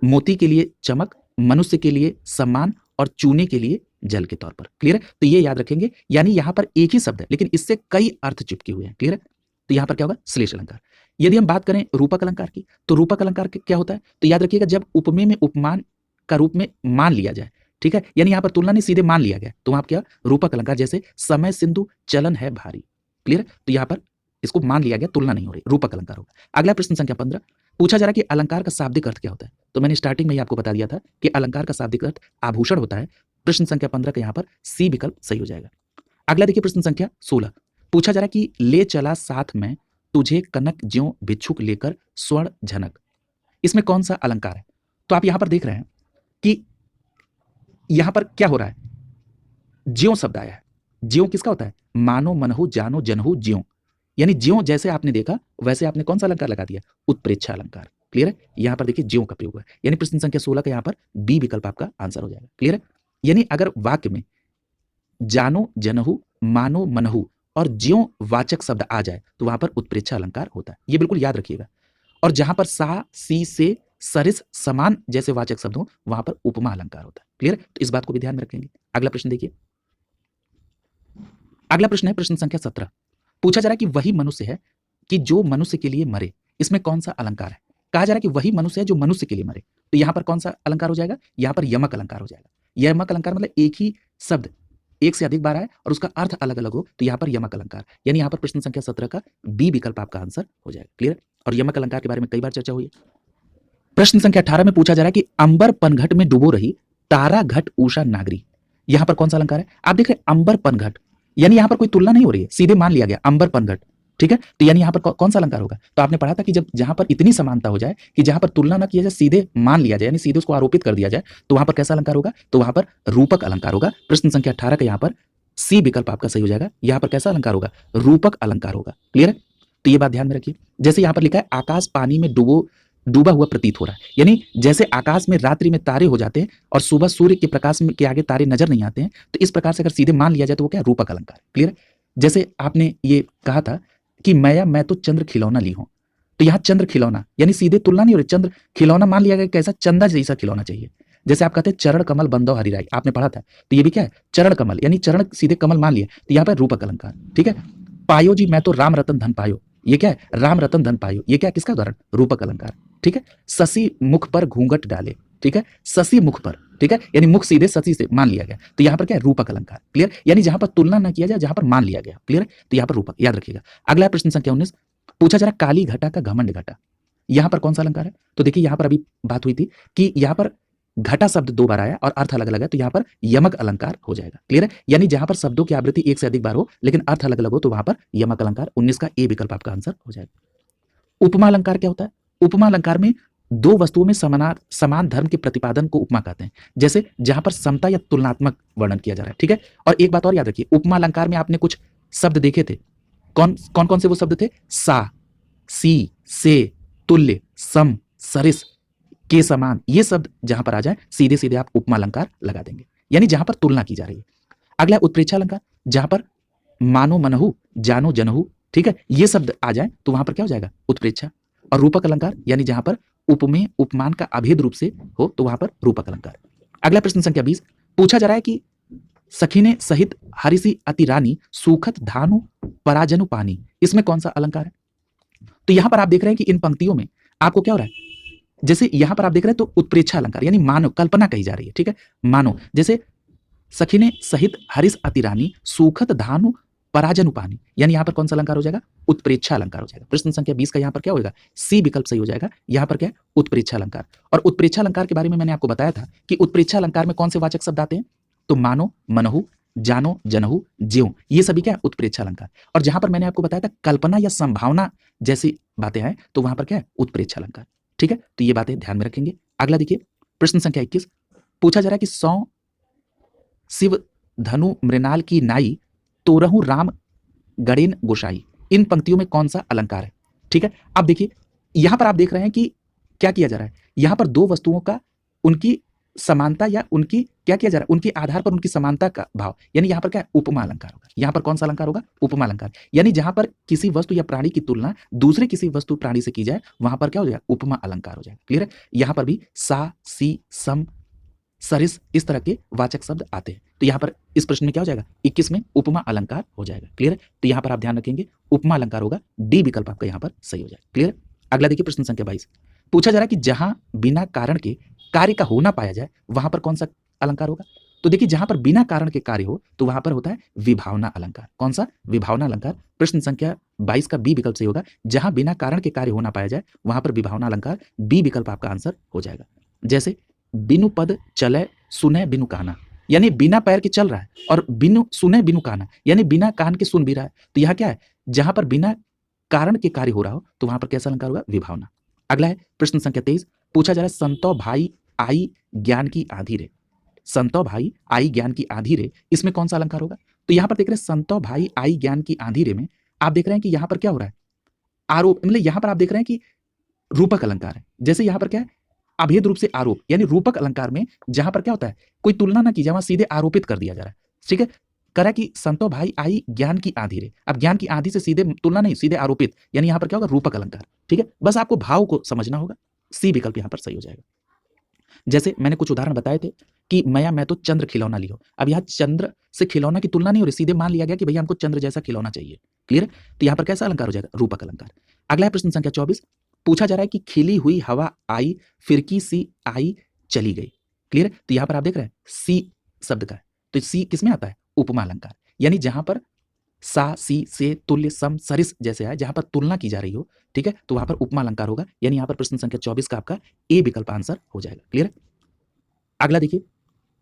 मोती के लिए चमक, मनुष्य के लिए सम्मान और चूने के लिए जल के तौर पर। क्लियर है, तो ये याद रखेंगे, यानी यहां पर एक ही शब्द है लेकिन इससे कई अर्थ चिपके हुए हैं। क्लियर है, तो यहां पर क्या होगा, श्लेष अलंकार। यदि हम बात करें रूपक अलंकार की, तो रूपक अलंकार क्या होता है, तो याद रखिएगा जब उपमेय में उपमान का रूप में मान लिया जाए, ठीक है, यानी यहां पर तुलना नहीं सीधे मान लिया गया तो वहां क्या, रूपक अलंकार। जैसे समय सिंधु चलन है भारी, क्लियर है, तो यहां पर इसको मान लिया गया, तुलना नहीं हो रही, रूपक अलंकार होगा। अगला प्रश्न संख्या 15 पूछा जा रहा है कि अलंकार का शाब्दिक अर्थ क्या होता है। तो मैंने स्टार्टिंग में ही आपको बता दिया था कि अलंकार का शाब्दिक अर्थ आभूषण होता है। प्रश्न संख्या 15 का यहां पर सी विकल्प सही हो जाएगा। अगला देखिए प्रश्न संख्या 16 पूछा जा रहा है कि ले चला साथ में तुझे कनक ज्यों भिक्षुक लेकर स्वर्ण झनक, इसमें कौन सा अलंकार है। तो आप यहां पर देख रहे हैं कि यहां पर क्या हो रहा है, ज्यों शब्द आया है। ज्यों किसका होता है, मानो मनहु जानो जनहु ज्यों, यानी ज्यों जैसे आपने देखा वैसे आपने कौन सा अलंकार लगा दिया, उत्प्रेक्षा अलंकार। क्लियर है, यहां पर देखिए ज्यों का प्रयोग है, यानी प्रश्न संख्या 16 का यहां पर बी विकल्प आपका आंसर हो जाएगा। क्लियर है, यानी अगर वाक्य में जानो जनहु मानो मनहु और ज्यों वाचक शब्द आ जाए तो वहां पर उत्प्रेक्षा अलंकार होता है, ये बिल्कुल याद रखिएगा। और जहां पर सा सी से सरिस समान जैसे वाचक शब्द हो वहां पर उपमा अलंकार होता है। क्लियर, तो इस बात को भी ध्यान में रखेंगे। अगला प्रश्न देखिए, अगला प्रश्न है प्रश्न संख्या 17 पूछा जा रहा है कि वही मनुष्य है कि जो मनुष्य के लिए मरे, इसमें कौन सा अलंकार है। कहा जा रहा है कि वही मनुष्य है जो मनुष्य के लिए मरे, तो यहां पर कौन सा अलंकार हो जाएगा, यहां पर यमक अलंकार हो जाएगा। यमक अलंकार मतलब एक ही शब्द एक से अधिक बार आए और उसका अर्थ अलग अलग हो तो यहां पर यमक अलंकार, यानी यहां पर प्रश्न संख्या 17 का बी विकल्प आपका आंसर हो जाएगा। क्लियर, और यमक अलंकार के बारे में कई बार चर्चा हुई है। प्रश्न संख्या 18 में पूछा जा रहा है कि अंबर पनघट में डूबो रही तारा घट उषा नागरी, यहां पर कौन सा अलंकार है। आप देख रहे हैं अंबर पनघट, यानी यहां पर कोई तुलना नहीं हो रही है, सीधे मान लिया गया अंबर पनघट, ठीक है, तो यानी यहां पर कौन सा अलंकार होगा। तो आपने पढ़ा था कि जब जहां पर इतनी समानता हो जाए कि जहां पर तुलना ना किया जाए सीधे मान लिया जाए, यानी सीधे उसको आरोपित कर दिया जाए, तो वहां पर कैसा अलंकार होगा, तो वहां पर रूपक अलंकार होगा। प्रश्न संख्या 18 का यहां पर सी विकल्प आपका सही हो जाएगा, यहां पर कैसा अलंकार होगा, रूपक अलंकार होगा। क्लियर है, तो ये बात ध्यान में रखिए। जैसे यहां पर लिखा है आकाश पानी में डूबा हुआ प्रतीत हो रहा है, यानी जैसे आकाश में रात्रि में तारे हो जाते हैं और सुबह सूर्य के प्रकाश के आगे तारे नजर नहीं आते हैं, तो इस प्रकार से अगर सीधे मान लिया जाए तो वो क्या, रूपक अलंकार। क्लियर है, जैसे आपने ये कहा था कि मैं तो चंद्र खिलौना ली हूं, तो यहां चंद्र खिलौना यानी सीधे तुलना नहीं हो रही, चंद्र खिलौना मान लिया गया, कैसा, चंदा जैसा खिलौना चाहिए। जैसे आप कहते हैं चरण कमल बंदो हरिराई, आपने पढ़ा था, तो ये भी क्या है, चरण कमल, यानी चरण सीधे कमल मान लिए, तो यहां पर रूपक अलंकार। ठीक है, पायो जी मैं तो राम रतन धन पायो, ये क्या है, राम रतन धन पायो, ये क्या, किसका उदाहरण, रूपक अलंकार। ठीक है, शशि मुख पर घूंघट डाले, ठीक है, शशि मुख पर, ठीक है, यानी मुख सीधे शशि से मान लिया गया, तो यहां पर क्या है, रूपक अलंकार। क्लियर, यानी जहां पर तुलना ना किया जाए, जहां पर मान लिया गया। क्लियर है, तो यहां पर रूपक, याद रखिएगा। अगला प्रश्न संख्या 19 पूछा जा रहा काली घटा का घमंड घटा, यहां पर कौन सा अलंकार है। तो देखिए यहां पर अभी बात हुई थी कि यहां पर घटा शब्द दो बार आया और अर्थ अलग अलग है, तो यहां पर यमक अलंकार हो जाएगा। क्लियर है, यानी जहां पर शब्दों की आवृत्ति एक से अधिक बार हो लेकिन अर्थ अलग अलग हो तो वहां पर यमक अलंकार। 19 का ए विकल्प आपका आंसर हो जाएगा। उपमा अलंकार क्या होता है, उपमा अलंकार में दो वस्तुओं में समान धर्म के प्रतिपादन को उपमा कहते हैं, जैसे जहां पर समता या तुलनात्मक वर्णन किया जा रहा है। ठीक है, और एक बात और याद रखिए, उपमा अलंकार में आपने कुछ शब्द देखे थे, कौन कौन से वो शब्द थे, सा, सी, से, तुल्य, सम, सरिस, के समान, ये शब्द जहां पर आ जाए सीधे सीधे आप उपमा अलंकार लगा देंगे, यानी जहां पर तुलना की जा रही है। अगला उत्प्रेक्षा अलंकार, जहां पर मानो मनहु जानो जनहु, ठीक है, ये शब्द आ जाए तो वहां पर क्या हो जाएगा, उत्प्रेक्षा। और रूपक अलंकार यानी जहां पर उपमेय उपमान का अभेद रूप से हो तो वहां पर रूपक अलंकार। अगला प्रश्न संख्या 20 पूछा जा रहा है कि सखीने सहित हरिसी अति रानी सूखत धानु पराजनु पानी, इसमें कौन सा अलंकार है। तो यहां पर आप देख रहे हैं कि इन पंक्तियों में आपको क्या हो रहा है, जैसे यहां पर आप देख रहे हैं तो उत्प्रेक्षा अलंकार यानी मानो, कल्पना कही जा रही है। ठीक है, मानो, जैसे सखीने सहित हरिस अति रानी सूखत धानु पराजनुपानी, यानी यहाँ पर कौन सा अलंकार हो जाएगा? उत्प्रेक्षा अलंकार हो जाएगा। प्रश्न संख्या 20 का यहाँ पर क्या होगा? सी विकल्प सही हो जाएगा। यहाँ पर क्या है? उत्प्रेक्षा अलंकार। और उत्प्रेक्षा अलंकार के बारे में मैंने आपको बताया था कि उत्प्रेक्षा अलंकार में कौन से वाचक शब्द आते हैं? तो मानो, मनहु, जानो, जनहु, ज्यों, ये सभी क्या है? उत्प्रेक्षा अलंकार। और जहां पर मैंने आपको बताया था कल्पना या संभावना जैसी बातें हैं, तो वहां पर क्या है? उत्प्रेक्षा अलंकार। ठीक है, तो ये बातें ध्यान में रखेंगे। अगला देखिए, प्रश्न संख्या 21 पूछा जा रहा है कि सौ शिव धनु मृणाल की नाई, तोरहु राम गणेन गोसाई, इन पंक्तियों में कौन सा अलंकार है? ठीक है, अब देखिए यहां पर आप देख रहे हैं कि क्या किया जा रहा है, यहां पर दो वस्तुओं का उनकी समानता या उनकी क्या किया जा रहा है, उनके आधार पर उनकी समानता का भाव, यानी यहां पर क्या है? उपमा अलंकार होगा। यहां पर कौन सा अलंकार होगा? उपमा अलंकार। यानी जहां पर किसी वस्तु या प्राणी की तुलना दूसरे किसी वस्तु प्राणी से की जाए, वहां पर क्या हो जाएगा? उपमा अलंकार हो जाएगा। क्लियर है? यहां पर भी सा, सी, सम, सरिस, इस तरह के वाचक शब्द आते हैं। तो यहाँ पर इस प्रश्न में क्या हो जाएगा? 21 में उपमा अलंकार हो जाएगा। क्लियर है? तो यहाँ पर आप ध्यान रखेंगे उपमा अलंकार होगा, डी विकल्प आपका यहाँ पर सही हो जाएगा। क्लियर है? अगला देखिए, प्रश्न संख्या 22 पूछा जा रहा है कि जहां बिना कारण के कार्य का होना पाया जाए, वहां पर कौन सा अलंकार होगा? तो देखिए, जहां पर बिना कारण के कार्य हो, तो वहां पर होता है विभावना अलंकार। कौन सा? विभावना अलंकार। प्रश्न संख्या 22 का बी विकल्प सही होगा। जहां बिना कारण के कार्य होना पाया जाए, वहां पर विभावना अलंकार, बी विकल्प आपका आंसर हो जाएगा। जैसे बिनु पद चले सुने बिनु काना, यानी बिना पैर के चल रहा है और बिनु सुने बिनु काना, यानी बिना कान के सुन भी रहा है। तो यहाँ क्या है? जहां पर बिना कारण के कार्य हो रहा हो, तो वहां पर कैसा अलंकार होगा? विभावना। अगला है प्रश्न संख्या 23 पूछा जा रहा है संतो भाई आई ज्ञान की आधी रे, संतो भाई आई ज्ञान की आधी रे, इसमें कौन सा अलंकार होगा? तो यहां पर देख रहे हैं संतो भाई आई ज्ञान की आधी रे में आप देख रहे हैं कि यहां पर क्या हो रहा है? आरोप, मतलब यहां पर आप देख रहे हैं कि रूपक अलंकार है। जैसे यहां पर क्या है? अभेद रूप से आरोप, यानी रूपक अलंकार में जहां पर क्या होता है? कोई तुलना ना की जाए, वहां सीधे आरोपित कर दिया जा रहा है। ठीक है, करा कि संतो भाई आई ज्ञान की आधी रे, अब ज्ञान की आधी से सीधे तुलना नहीं, सीधे आरोपित, यानी यहां पर क्या होगा? रूपक अलंकार। ठीक है, बस आपको भाव को समझना होगा। सी विकल्प यहां पर सही हो जाएगा। जैसे मैंने कुछ उदाहरण बताए थे कि मैं तो चंद्र खिलौना लियो, अब यहाँ चंद्र से खिलौना की तुलना नहीं हो रही, सीधे मान लिया गया कि भैया हमको चंद्र जैसा खिलौना चाहिए। क्लियर है? तो यहाँ पर कैसा अलंकार हो जाएगा? रूपक अलंकार। अगला है प्रश्न संख्या 24 पूछा जा रहा है कि खिली हुई हवा आई, फिरकी सी आई, चली गई। क्लियर है? तो यहाँ पर आप देख रहे हैं सी शब्द का है, तो सी किसमें आता है? उपमा अलंकार। यानी जहां पर सा, सी, से, तुल्य, सम, सरिस जैसे है, जहां पर तुलना की जा रही हो, ठीक है, तो वहां पर उपमा अलंकार होगा। यानी यहां पर प्रश्न संख्या 24 का आपका ए विकल्प आंसर हो जाएगा। क्लियर है? अगला देखिए,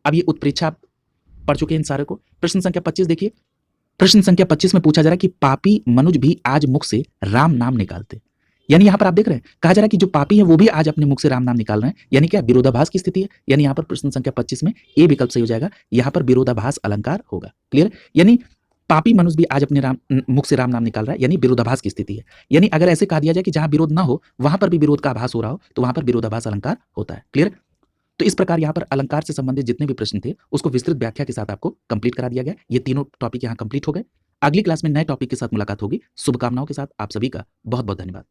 अब ये उत्प्रेक्षा आप पढ़ चुके हैं इन सारे को। प्रश्न संख्या 25 देखिए, प्रश्न संख्या 25 में पूछा जा रहा है कि पापी मनुज भी आज मुख से राम नाम निकालते, यानी यहां पर आप देख रहे हैं कहा जा रहा है कि जो पापी है वो भी आज अपने मुख से राम नाम निकाल रहे हैं, यानी क्या? विरोधाभास की स्थिति है। यानी यहां पर प्रश्न संख्या 25 में ए विकल्प सही हो जाएगा। यहां पर विरोधाभास अलंकार होगा। क्लियर? यानी पापी मनुष्य भी आज अपने मुख से राम नाम निकाल रहा है, यानी विरोधाभास की स्थिति है। यानी अगर ऐसे कहा दिया जाए कि जहां विरोध ना हो वहां पर भी विरोध का आभास हो रहा हो, तो वहां पर विरोधाभास अलंकार होता है। क्लियर? तो इस प्रकार यहाँ पर अलंकार से संबंधित जितने भी प्रश्न थे उसको विस्तृत व्याख्या के साथ आपको कंप्लीट करा दिया गया। ये तीनों टॉपिक यहाँ कंप्लीट हो गए। अगली क्लास में नए टॉपिक के साथ मुलाकात होगी। शुभकामनाओं के साथ आप सभी का बहुत बहुत धन्यवाद।